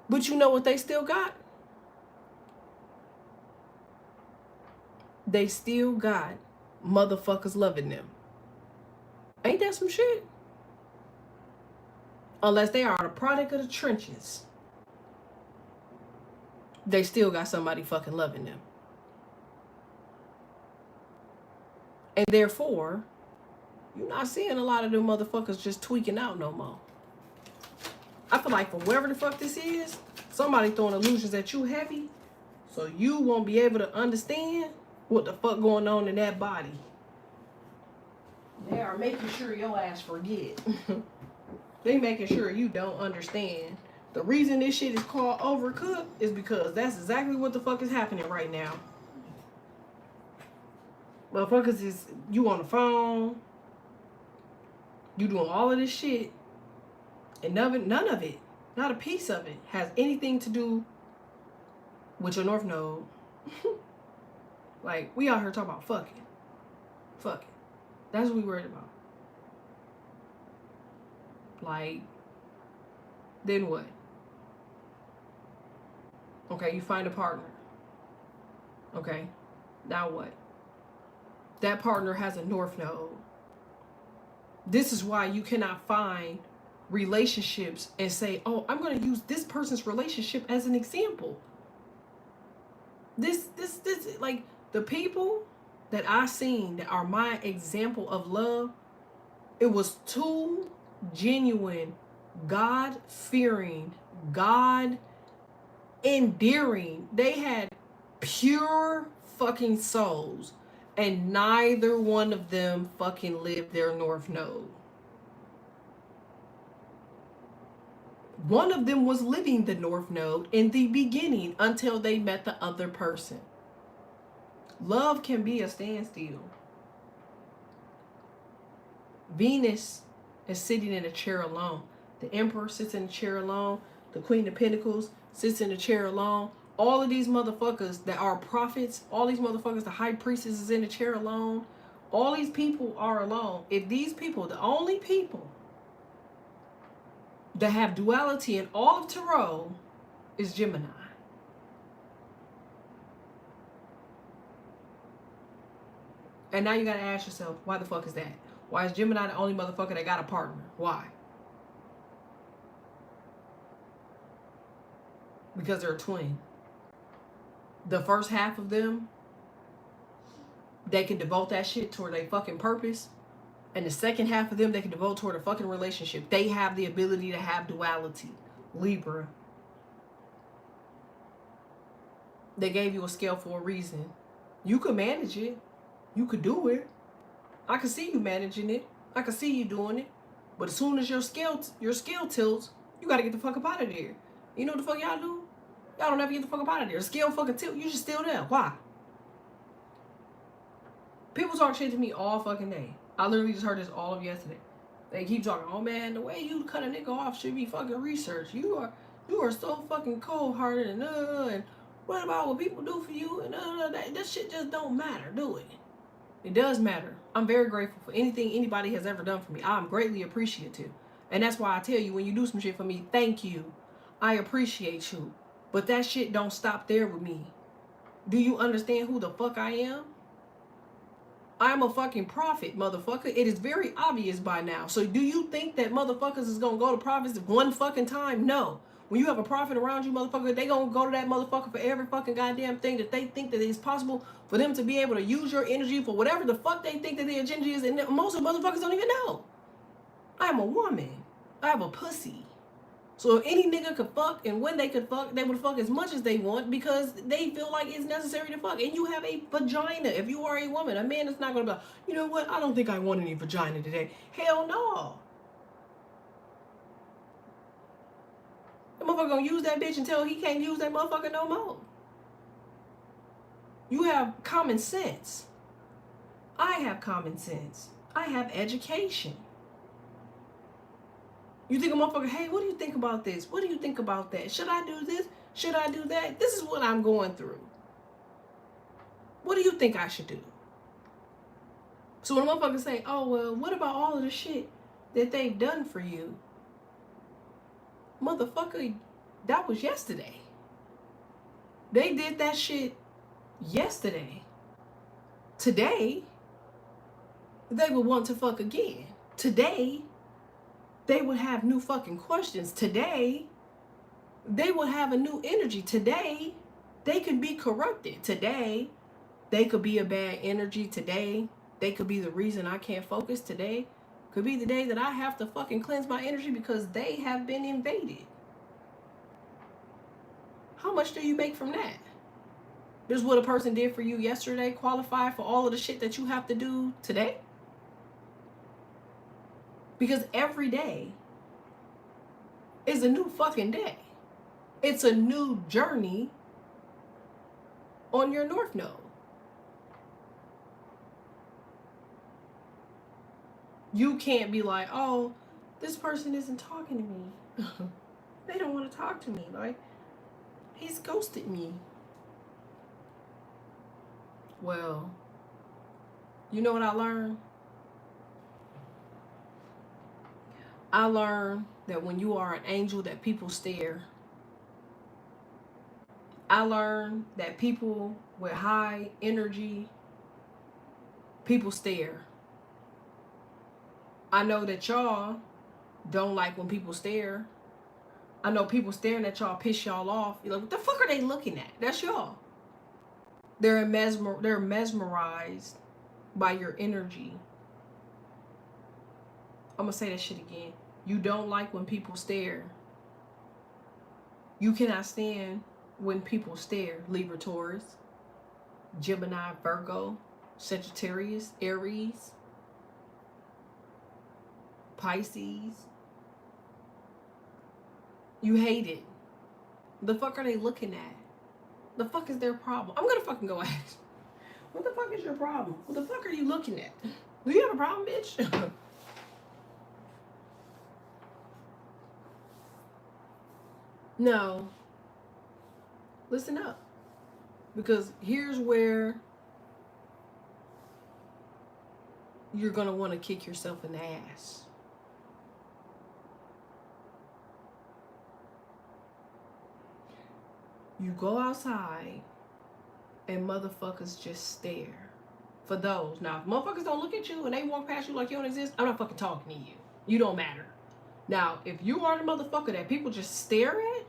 But you know what they still got? They still got motherfuckers loving them. Ain't that some shit? Unless they are a product of the trenches, they still got somebody fucking loving them. And therefore, you're not seeing a lot of them motherfuckers just tweaking out no more. I feel like for wherever the fuck this is, somebody throwing illusions at you heavy, so you won't be able to understand what the fuck going on in that body. They are making sure your ass forget. They making sure you don't understand. The reason this shit is called Overcooked is because that's exactly what the fuck is happening right now. Motherfuckers is, you on the phone, you doing all of this shit, and none of it, not a piece of it, has anything to do with your North Node. Like, we out here talking about fucking. Fucking. That's what we worried about. Like, then what? Okay, you find a partner. Okay, now what? That partner has a north node. This is why you cannot find relationships and say, oh, I'm going to use this person's relationship as an example. This, like, the people that I seen that are my example of love, it was two genuine, God-fearing, God endearing. They had pure fucking souls, and neither one of them fucking lived their north node. One of them was living the north node in the beginning until they met the other person. Love can be a standstill. Venus is sitting in a chair alone. The Emperor sits in a chair alone. The Queen of Pentacles sits in a chair alone. All of these motherfuckers that are prophets, all these motherfuckers, the High Priestess is in a chair alone. All these people are alone. If these people, the only people that have duality in all of tarot is Gemini. And now you gotta ask yourself, why the fuck is that? Why is Gemini the only motherfucker that got a partner? Why? Because they're a twin. The first half of them, they can devote that shit toward their fucking purpose. And the second half of them, they can devote toward a fucking relationship. They have the ability to have duality. Libra. They gave you a scale for a reason. You could manage it. You could do it. I can see you managing it. I can see you doing it. But as soon as your scale tilts, you gotta get the fuck up out of there. You know what the fuck y'all do? Y'all don't ever get the fuck up out of there. The scale fucking tilt, you just still there. Why? People talk shit to me all fucking day. I literally just heard this all of yesterday. They keep talking, oh man, the way you cut a nigga off should be fucking researched. You are so fucking cold-hearted and what about what people do for you and that shit just don't matter, do it? It does matter. I'm very grateful for anything anybody has ever done for me. I'm greatly appreciative. And that's why I tell you, when you do some shit for me, thank you. I appreciate you. But that shit don't stop there with me. Do you understand who the fuck I am? I'm a fucking prophet, motherfucker. It is very obvious by now. So do you think that motherfuckers is gonna go to prophets one fucking time? No. When you have a prophet around you, motherfucker, they gonna go to that motherfucker for every fucking goddamn thing that they think that it's possible for them to be able to use your energy for whatever the fuck they think that their agenda is. And most of the motherfuckers don't even know. I am a woman. I have a pussy. So if any nigga could fuck, and when they could fuck, they would fuck as much as they want because they feel like it's necessary to fuck. And you have a vagina. If you are a woman, a man is not going to be like, you know what, I don't think I want any vagina today. Hell no. The motherfucker going to use that bitch until he can't use that motherfucker no more. You have common sense. I have common sense. I have education. You think a motherfucker, hey, what do you think about this? What do you think about that? Should I do this? Should I do that? This is what I'm going through. What do you think I should do? So when a motherfucker say, oh, well, what about all of the shit that they've done for you? Motherfucker, that was yesterday. They did that shit yesterday. Today, they would want to fuck again. Today, they would have new fucking questions. Today, they would have a new energy. Today, they could be corrupted. Today, they could be a bad energy. Today, they could be the reason I can't focus. Today, could be the day that I have to fucking cleanse my energy because they have been invaded. How much do you make from that? Does what a person did for you yesterday qualify for all of the shit that you have to do today? Because every day is a new fucking day. It's a new journey on your North Node. You can't be like, oh, this person isn't talking to me. They don't want to talk to me. Like, he's ghosted me. Well, you know what I learned? I learned that when you are an angel that people stare. I learned that people with high energy, people stare. I know that y'all don't like when people stare. I know people staring at y'all piss y'all off. You're like, what the fuck are they looking at? That's y'all. They're mesmerized by your energy. I'm gonna say that shit again. You don't like when people stare. You cannot stand when people stare. Libra, Taurus, Gemini, Virgo, Sagittarius, Aries, Pisces. You hate it. The fuck are they looking at? The fuck is their problem? I'm gonna fucking go ask. What the fuck is your problem? What the fuck are you looking at? Do you have a problem, bitch? No. Listen up. Because here's where you're gonna want to kick yourself in the ass. You go outside and motherfuckers just stare. For those. Now, if motherfuckers don't look at you and they walk past you like you don't exist, I'm not fucking talking to you. You don't matter. Now, if you are the motherfucker that people just stare at,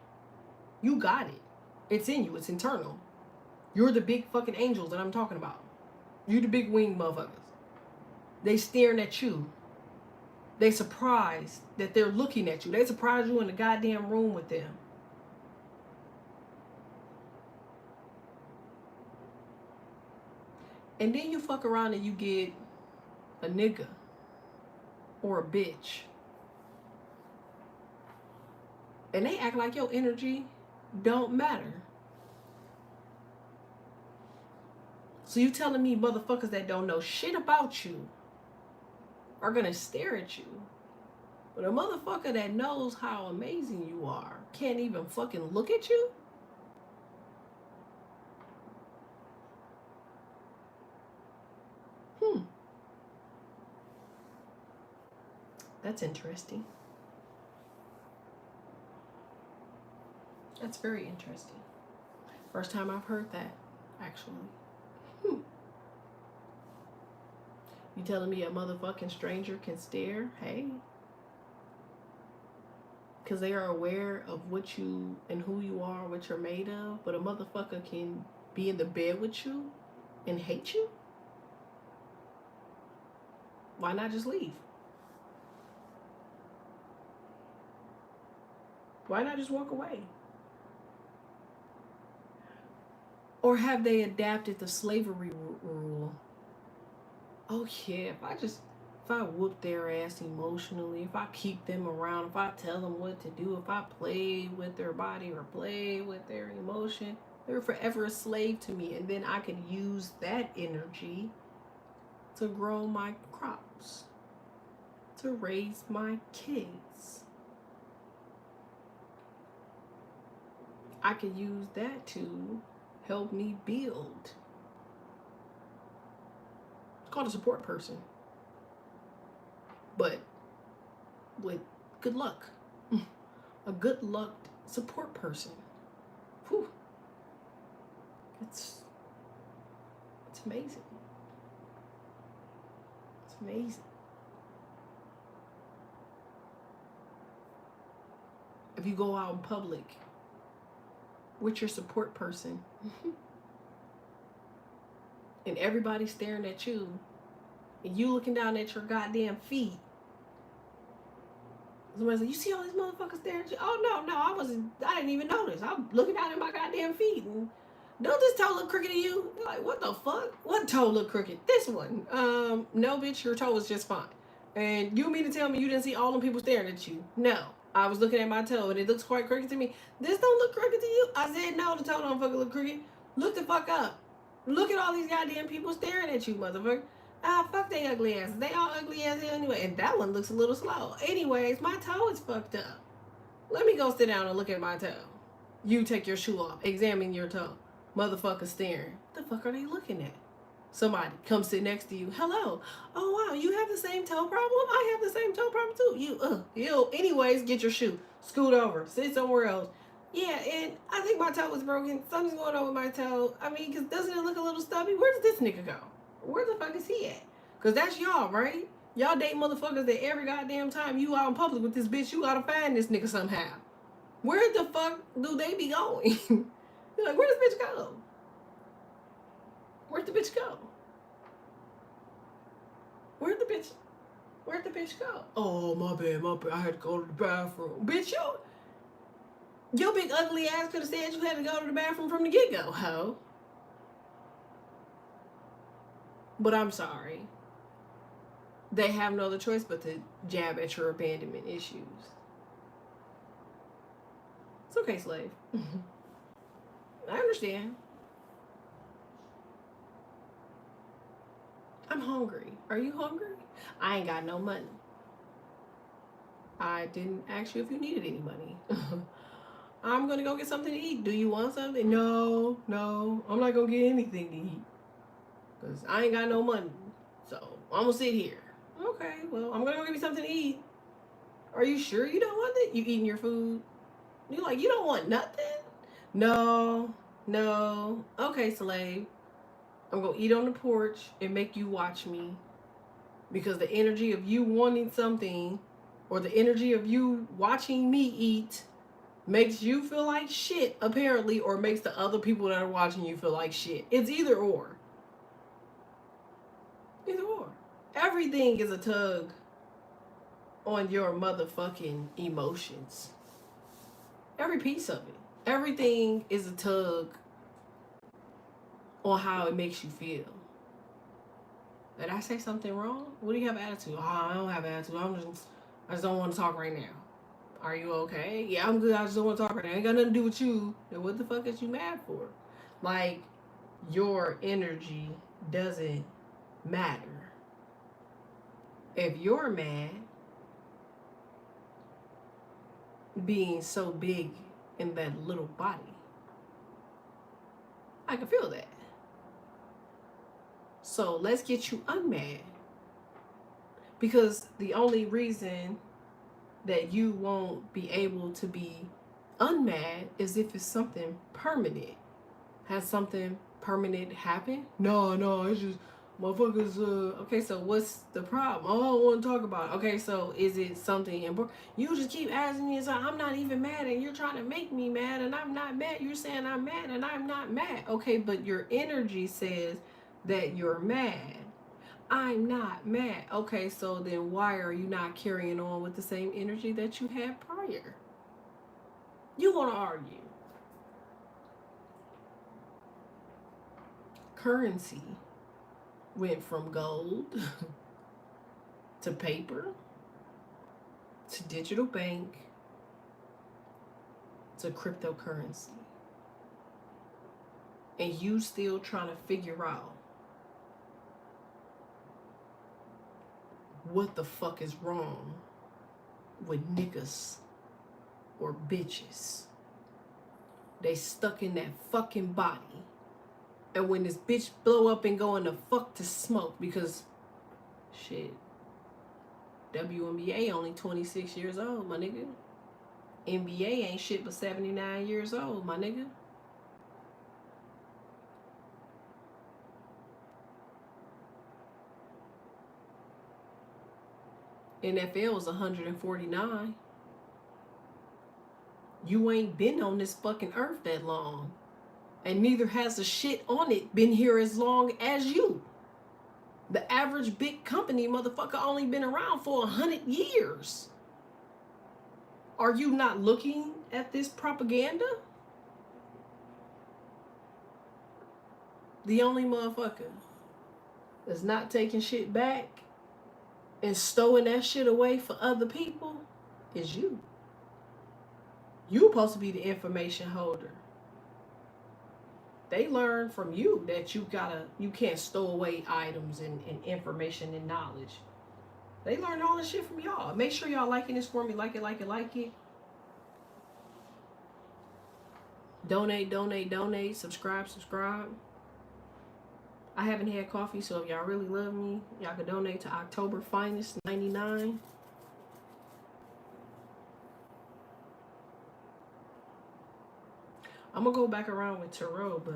you got it. It's in you. It's internal. You're the big fucking angels that I'm talking about. You the big wing motherfuckers. They staring at you. They surprised that they're looking at you. They surprised you in the goddamn room with them. And then you fuck around and you get a nigga or a bitch. And they act like your energy don't matter. So you telling me motherfuckers that don't know shit about you are gonna stare at you. But a motherfucker that knows how amazing you are can't even fucking look at you? That's interesting. That's very interesting. First time I've heard that, actually. You telling me a motherfucking stranger can stare? Hey. Because they are aware of what you and who you are, what you're made of. But a motherfucker can be in the bed with you and hate you? Why not just leave? Why not just walk away? Or have they adapted the slavery rule? Oh yeah, if I whoop their ass emotionally, if I keep them around, if I tell them what to do, if I play with their body or play with their emotion, they're forever a slave to me. And then I can use that energy to grow my crops, to raise my kids. I can use that to help me build. It's called a support person. But with good luck. A good luck support person. Whew. It's amazing. It's amazing. If you go out in public with your support person and everybody's staring at you and you looking down at your goddamn feet, somebody's like, you see all these motherfuckers staring at you? Oh no, I didn't even notice. I'm looking down at my goddamn feet and don't this toe look crooked to you? You're like, what the fuck? What toe look crooked? This one. No bitch, your toe was just fine. And you mean to tell me you didn't see all them people staring at you? No. I was looking at my toe and it looks quite crooked to me. This don't look crooked to you? I said no, the toe don't fucking look crooked. Look the fuck up. Look at all these goddamn people staring at you, motherfucker. Ah, fuck they ugly asses. They all ugly as hell anyway. And that one looks a little slow. Anyways, my toe is fucked up. Let me go sit down and look at my toe. You take your shoe off. Examine your toe. Motherfucker staring. What the fuck are they looking at? Somebody come sit next to you. Hello. Oh wow, you have the same toe problem? I have the same toe problem too. You anyways, get your shoe. Scoot over. Sit somewhere else. Yeah, and I think my toe was broken. Something's going on with my toe. I mean, cause doesn't it look a little stubby? Where does this nigga go? Where the fuck is he at? Cause that's y'all, right? Y'all date motherfuckers that every goddamn time you out in public with this bitch, you gotta find this nigga somehow. Where the fuck do they be going? You're like, where does bitch go? Where'd the bitch go? Where'd the bitch go? Oh, my bad. I had to go to the bathroom. Bitch, your big ugly ass could have said you had to go to the bathroom from the get-go, ho. But I'm sorry. They have no other choice but to jab at your abandonment issues. It's okay, slave. I understand. I'm hungry. Are you hungry? I ain't got no money. I didn't ask you if you needed any money. I'm gonna go get something to eat. Do you want something? No, I'm not gonna get anything to eat. Because I ain't got no money. So I'm gonna sit here. Okay, well, I'm gonna go get me something to eat. Are you sure you don't want it? You eating your food? You're like, you don't want nothing? No. Okay, slave. I'm gonna eat on the porch and make you watch me. Because the energy of you wanting something or the energy of you watching me eat makes you feel like shit, apparently, or makes the other people that are watching you feel like shit. It's either or. Either or. Everything is a tug on your motherfucking emotions. Every piece of it. Everything is a tug on how it makes you feel. Did I say something wrong? What do you have attitude? Oh, I don't have attitude. I just don't want to talk right now. Are you okay? Yeah, I'm good. I just don't want to talk right now. Ain't got nothing to do with you. Then what the fuck is you mad for? Like, your energy doesn't matter. If you're mad, being so big in that little body, I can feel that. So let's get you unmad. Because the only reason that you won't be able to be unmad is if it's something permanent. Has something permanent happened? No, it's just motherfuckers. Okay, so what's the problem? Oh, I don't want to talk about it. Okay, so is it something important? You just keep asking me, so I'm not even mad, and you're trying to make me mad, and I'm not mad. You're saying I'm mad, and I'm not mad. Okay, but your energy says that you're mad. I'm not mad. Okay, so then why are you not carrying on with the same energy that you had prior? You want to argue. Currency went from gold to paper to digital bank to cryptocurrency. And you still trying to figure out what the fuck is wrong with niggas or bitches. They stuck in that fucking body. And when this bitch blow up and go in the fuck to smoke, because shit, WNBA only 26 years old, my nigga. NBA ain't shit but 79 years old, my nigga. NFL was 149. You ain't been on this fucking earth that long. And neither has the shit on it been here as long as you. The average big company motherfucker only been around for 100 years. Are you not looking at this propaganda? The only motherfucker that's not taking shit back and stowing that shit away for other people is you. You supposed to be the information holder. They learn from you that you can't stow away items and information and knowledge. They learned all this shit from y'all. Make sure y'all liking this for me. Like it. Donate. Subscribe. I haven't had coffee, so if y'all really love me, y'all can donate to October Finest 99. I'm gonna go back around with tarot, but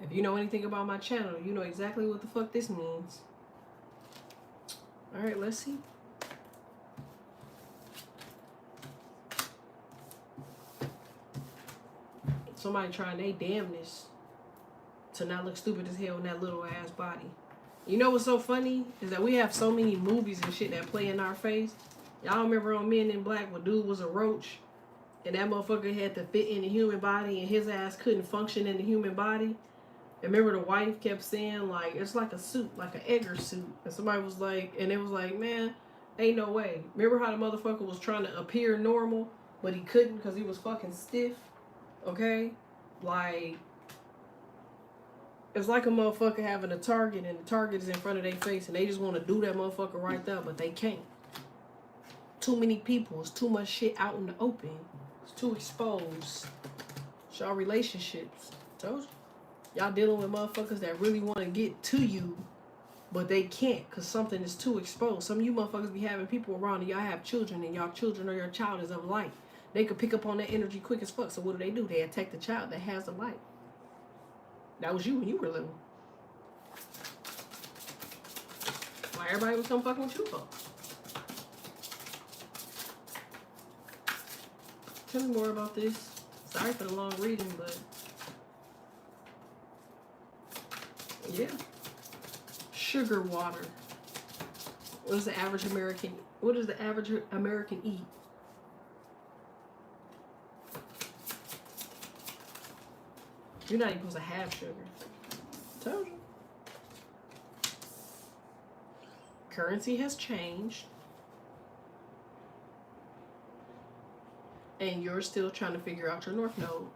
if you know anything about my channel, you know exactly what the fuck this means. Alright, let's see. Somebody trying their damnness to not look stupid as hell in that little ass body. You know what's so funny is that we have so many movies and shit that play in our face. Y'all remember on Men in Black when dude was a roach and that motherfucker had to fit in the human body and his ass couldn't function in the human body? And remember the wife kept saying like it's like a suit, like an Edgar suit. And somebody was like, and it was like, man, ain't no way. Remember how the motherfucker was trying to appear normal, but he couldn't because he was fucking stiff? Okay? Like, it's like a motherfucker having a target and the target is in front of their face and they just want to do that motherfucker right there, but they can't. Too many people. It's too much shit out in the open. It's too exposed. It's y'all relationships. Told you. Y'all dealing with motherfuckers that really want to get to you, but they can't because something is too exposed. Some of you motherfuckers be having people around and y'all have children and y'all children or your child is of light. They could pick up on that energy quick as fuck. So what do? They attack the child that has the light. That was you when you were little. Why everybody was come fucking with you for? Tell me more about this. Sorry for the long reading, but yeah. Sugar water. What does the average American eat? You're not even supposed to have sugar. Told you. Currency has changed. And you're still trying to figure out your North Node.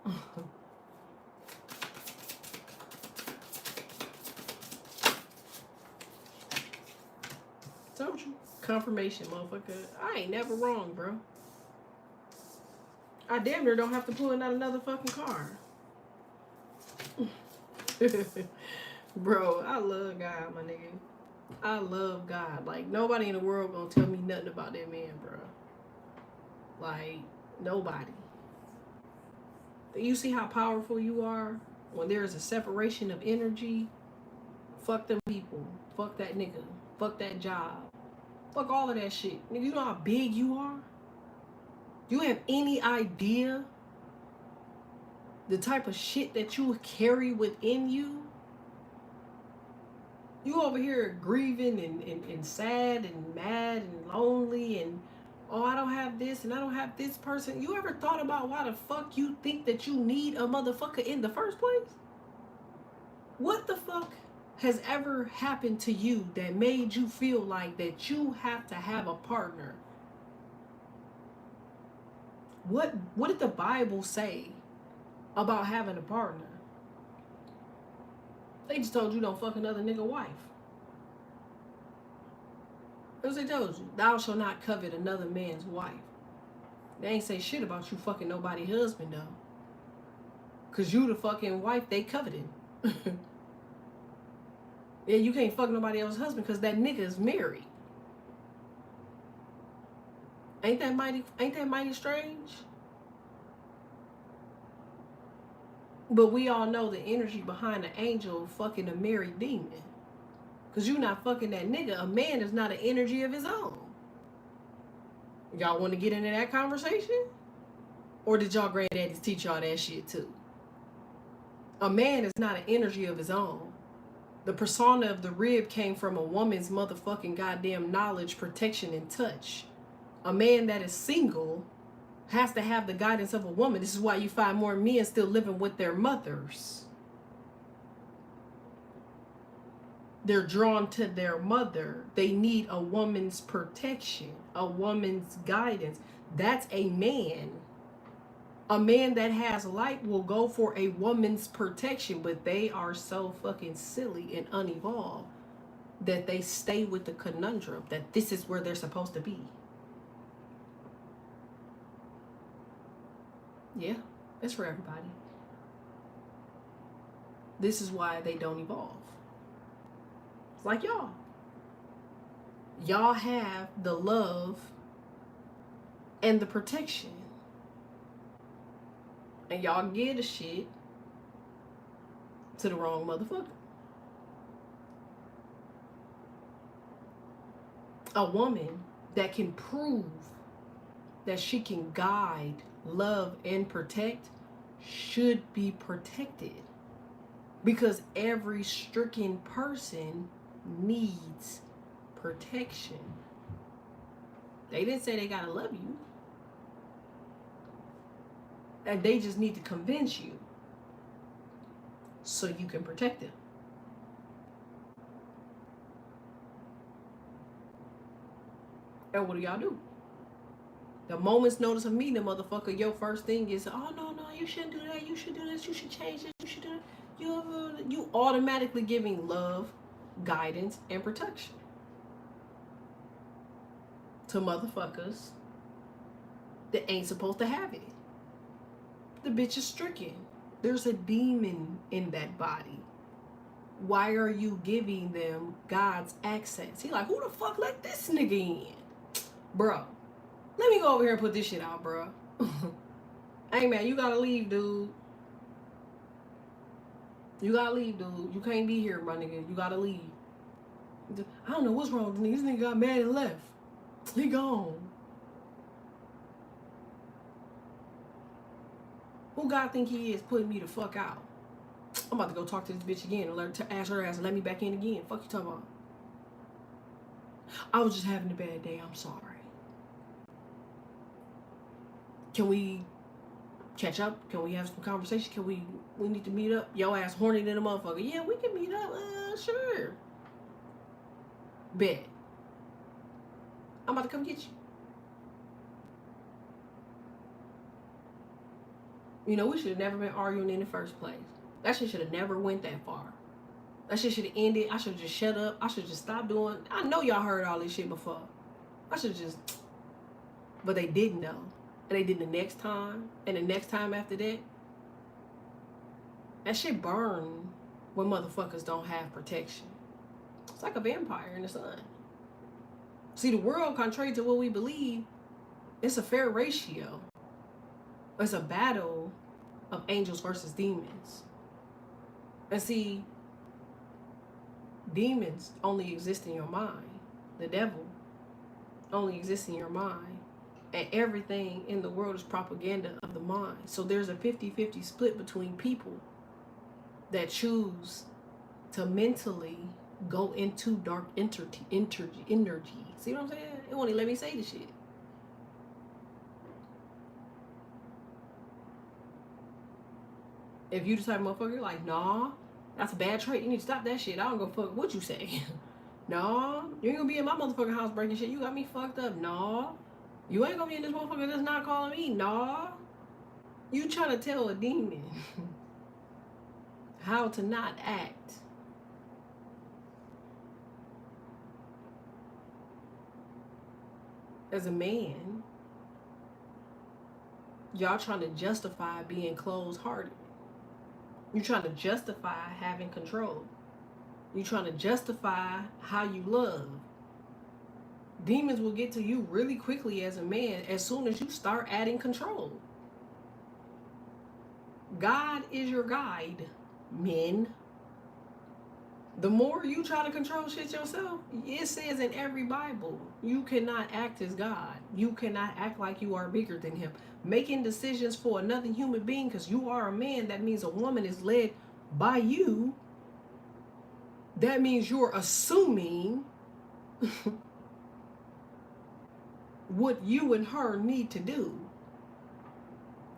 Told you. Confirmation, motherfucker. I ain't never wrong, bro. I damn near don't have to pull in out another fucking card. Bro, I love God, my nigga. I love God. Like, nobody in the world gonna tell me nothing about that man, bro. Like, nobody. You see how powerful you are? When there is a separation of energy, fuck them people. Fuck that nigga. Fuck that job. Fuck all of that shit. Nigga, you know how big you are? You have any idea the type of shit that you carry within you? You over here grieving and sad and mad and lonely and, oh, I don't have this and I don't have this person. You ever thought about why the fuck you think that you need a motherfucker in the first place? What the fuck has ever happened to you that made you feel like that you have to have a partner? What did the Bible say about having a partner? They just told you don't fuck another nigga wife. That's what they told you. Thou shalt not covet another man's wife. They ain't say shit about you fucking nobody's husband though. Cause you the fucking wife they coveted. Yeah, you can't fuck nobody else's husband because that nigga is married. Ain't that mighty strange? But we all know the energy behind an angel fucking a married demon. Because you not fucking that nigga. A man is not an energy of his own. Y'all want to get into that conversation? Or did y'all granddaddies teach y'all that shit too? A man is not an energy of his own. The persona of the rib came from a woman's motherfucking goddamn knowledge, protection, and touch. A man that is single has to have the guidance of a woman. This is why you find more men still living with their mothers. They're drawn to their mother. They need a woman's protection, a woman's guidance. That's a man. A man that has light will go for a woman's protection, but they are so fucking silly and unevolved that they stay with the conundrum that this is where they're supposed to be. Yeah, it's for everybody. This is why they don't evolve. It's like y'all. Y'all have the love and the protection. And y'all give the shit to the wrong motherfucker. A woman that can prove that she can guide, love, and protect should be protected. Because every stricken person needs protection. They didn't say they gotta love you. And they just need to convince you so you can protect them. And what do y'all do? The moment's notice of meeting a motherfucker, your first thing is, oh no, you shouldn't do that, you should do this, you should change this, you should do that. You automatically giving love, guidance, and protection to motherfuckers that ain't supposed to have it. The bitch is stricken. There's a demon in that body. Why are you giving them God's access? He like, who the fuck let this nigga in? Bro, let me go over here and put this shit out, bro. Hey man, you gotta leave, dude. You gotta leave, dude. You can't be here, my nigga. You gotta leave. I don't know what's wrong with this nigga. This nigga got mad and left. He gone. Who God think he is putting me the fuck out? I'm about to go talk to this bitch again and learn to ask her ass and let me back in again. Fuck you talking about? I was just having a bad day. I'm sorry. Can we catch up? Can we have some conversation? Can we need to meet up? Yo ass horny than a motherfucker. Yeah, we can meet up. Sure. Bet. I'm about to come get you. You know, we should have never been arguing in the first place. That shit should have never went that far. That shit should have ended. I should have just shut up. I should just stop doing. I know y'all heard all this shit before. I should just. But they didn't though. And they did the next time. And the next time after that. That shit burn when motherfuckers don't have protection. It's like a vampire in the sun. See, the world, contrary to what we believe, it's a fair ratio. It's a battle of angels versus demons. And see, demons only exist in your mind. The devil only exists in your mind. And everything in the world is propaganda of the mind. So there's a 50-50 split between people that choose to mentally go into dark energy. See what I'm saying? It won't even let me say the shit. If you the type of motherfucker, you're like, nah, that's a bad trait. You need to stop that shit. I don't go fuck what you say. Nah, you ain't gonna be in my motherfucking house breaking shit. You got me fucked up. Nah. You ain't gonna be in this motherfucker that's not calling me. Nah. You trying to tell a demon how to not act. As a man, y'all trying to justify being closed-hearted. You trying to justify having control. You trying to justify how you love. Demons will get to you really quickly as a man as soon as you start adding control. God is your guide, men. The more you try to control shit yourself, it says in every Bible, you cannot act as God. You cannot act like you are bigger than him. Making decisions for another human being because you are a man, that means a woman is led by you. That means you're assuming what you and her need to do.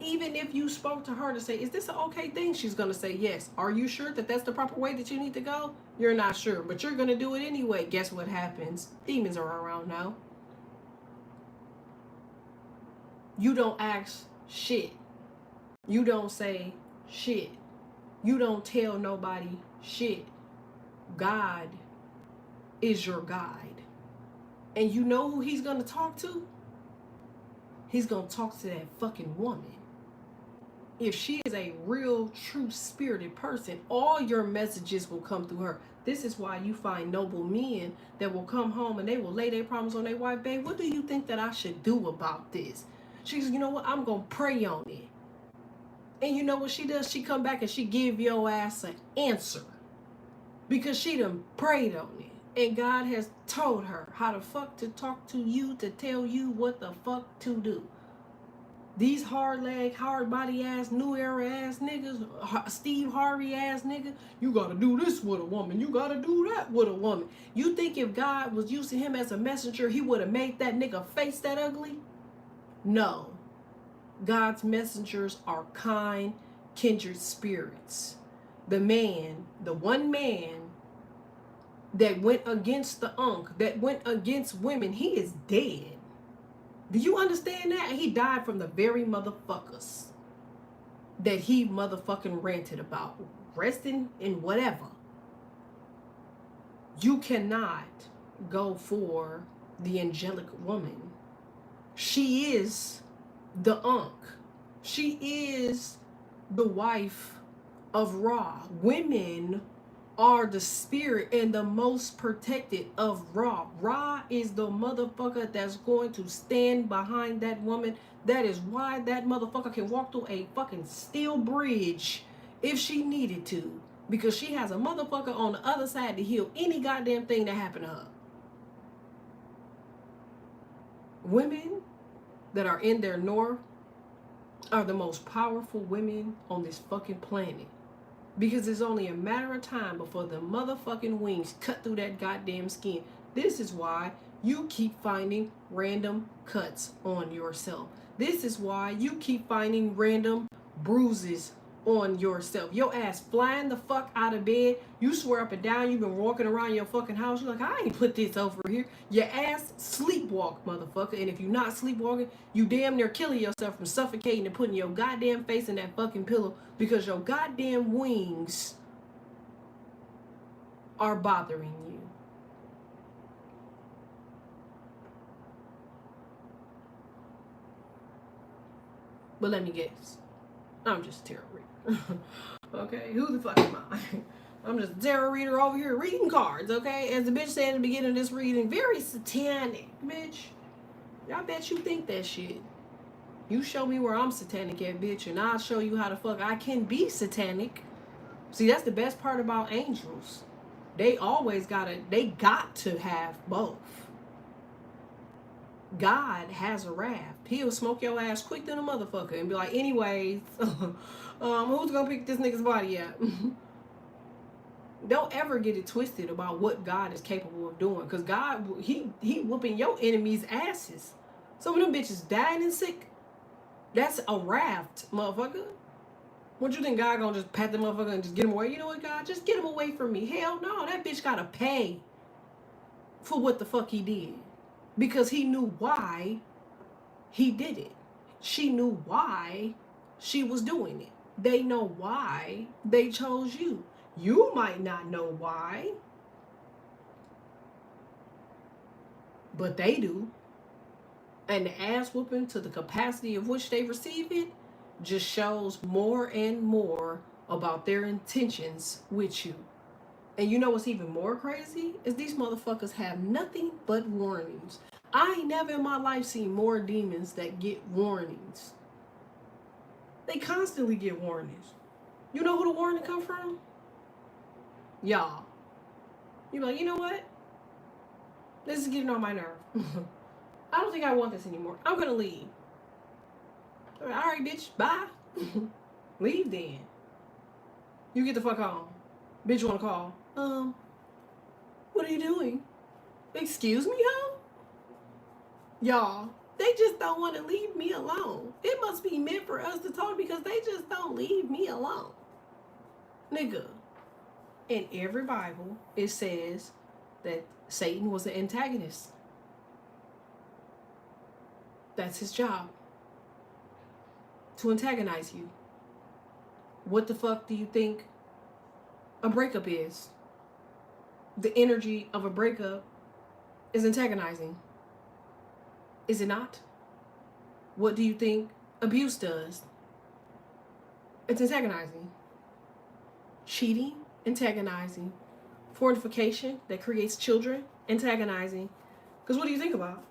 Even if you spoke to her to say, is this an okay thing? She's going to say yes. Are you sure that that's the proper way that you need to go? You're not sure, but you're going to do it anyway. Guess what happens? Demons are around now. You don't ask shit. You don't say shit. You don't tell nobody shit. God is your guide. And you know who he's going to talk to? He's going to talk to that fucking woman. if she is a real, true spirited person, all your messages will come through her. This is why you find noble men that will come home and they will lay their problems on their wife. Babe, what do you think that I should do about this? She says, you know what? I'm going to pray on it. And you know what she does? She come back and she give your ass an answer. Because she done prayed on it. And God has told her how the fuck to talk to you, to tell you what the fuck to do. These hard leg, hard body ass, new era ass niggas, Steve Harvey ass nigga, you gotta do this with a woman, you gotta do that with a woman. You think if God was using him as a messenger, he would have made that nigga face that ugly? No. God's messengers are kind, kindred spirits. The man, the one man that went against the that went against women, he is dead. Do you understand that? He died from the very motherfuckers that he motherfucking ranted about. Resting in whatever. You cannot go for the angelic woman. She is the She is the wife of Ra. Women are the spirit and the most protected of Ra. Ra is the motherfucker that's going to stand behind that woman. That is why that motherfucker can walk through a fucking steel bridge if she needed to. Because she has a motherfucker on the other side to heal any goddamn thing that happened to her. Women that are in their north are the most powerful women on this fucking planet. Because it's only a matter of time before the motherfucking wings cut through that goddamn skin. This is why you keep finding random cuts on yourself. This is why you keep finding random bruises on yourself. Your ass flying the fuck out of bed. You swear up and down you've been walking around your fucking house. You're like, I ain't put this over here. Your ass sleepwalk, motherfucker. And if you're not sleepwalking, you damn near killing yourself from suffocating and putting your goddamn face in that fucking pillow because your goddamn wings are bothering you. But let me guess. I'm just a tarot reader. Okay, who the fuck am I? I'm just a tarot reader over here reading cards, okay? As the bitch said in the beginning of this reading, very satanic, bitch. I bet you think that shit. You show me where I'm satanic at, bitch, and I'll show you how the fuck I can be satanic. See, that's the best part about angels. They got to have both. God has a wrath. He'll smoke your ass quick than a motherfucker and be like, anyways, who's gonna pick this nigga's body up? Don't ever get it twisted about what God is capable of doing. Because God, he whooping your enemies' asses. Some of them bitches dying and sick. That's a raft, motherfucker. What you think God gonna just pat the motherfucker and just get him away? You know what, God? Just get him away from me. Hell no, that bitch gotta pay for what the fuck he did. Because he knew why he did it. She knew why she was doing it. They know why they chose you. You might not know why, but they do. And the ass whooping to the capacity of which they receive it just shows more and more about their intentions with you. And you know what's even more crazy? Is these motherfuckers have nothing but warnings. I ain't never in my life seen more demons that get warnings. They constantly get warnings. You know who the warning come from? Y'all. You like, you know what? This is getting on my nerve. I don't think I want this anymore. I'm gonna leave. All right, bitch, bye. Leave then. You get the fuck on. Bitch, wanna call? What are you doing? Excuse me, huh? Y'all, they just don't want to leave me alone. It must be meant for us to talk because they just don't leave me alone. Nigga. In every Bible, it says that Satan was an antagonist. That's his job. To antagonize you. What the fuck do you think a breakup is? The energy of a breakup is antagonizing. Is it not? What do you think abuse does? It's antagonizing. Cheating, antagonizing. Fortification that creates children, antagonizing. Because what do you think about?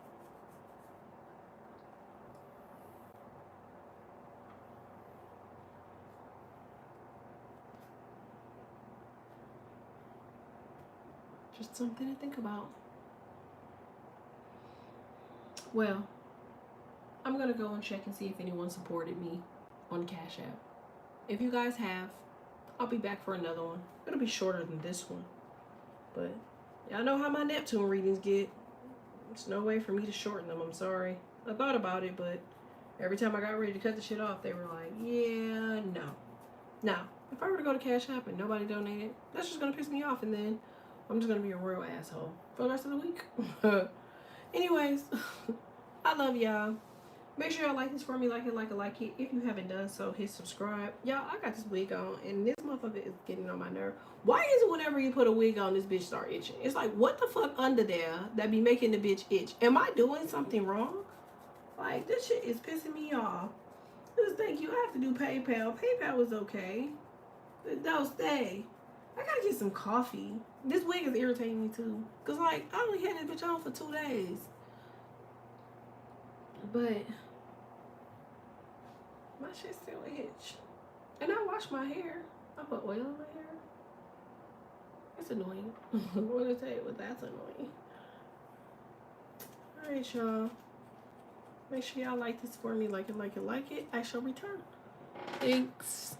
Just something to think about. Well, I'm going to go and check and see if anyone supported me on Cash App. If you guys have, I'll be back for another one. It'll be shorter than this one. But y'all know how my Neptune readings get. There's no way for me to shorten them. I'm sorry. I thought about it, but every time I got ready to cut the shit off, they were like, yeah, no. Now, if I were to go to Cash App and nobody donated, that's just going to piss me off, and then I'm just going to be a real asshole for the rest of the week. Anyways, I love y'all. Make sure y'all like this for me, like it. If you haven't done so, hit subscribe. Y'all, I got this wig on, and this motherfucker is getting on my nerve. Why is it whenever you put a wig on, this bitch start itching? It's like, what the fuck under there that be making the bitch itch? Am I doing something wrong? Like, this shit is pissing me off. Just thank you. I have to do PayPal. PayPal was okay. Don't stay. I gotta get some coffee. This wig is irritating me too. Cause like, I only had this bitch on for 2 days. But my shit still itch. And I wash my hair. I put oil in my hair. It's annoying. What did I tell you? But that's annoying. Alright, y'all. Make sure y'all like this for me. Like it. I shall return. Thanks.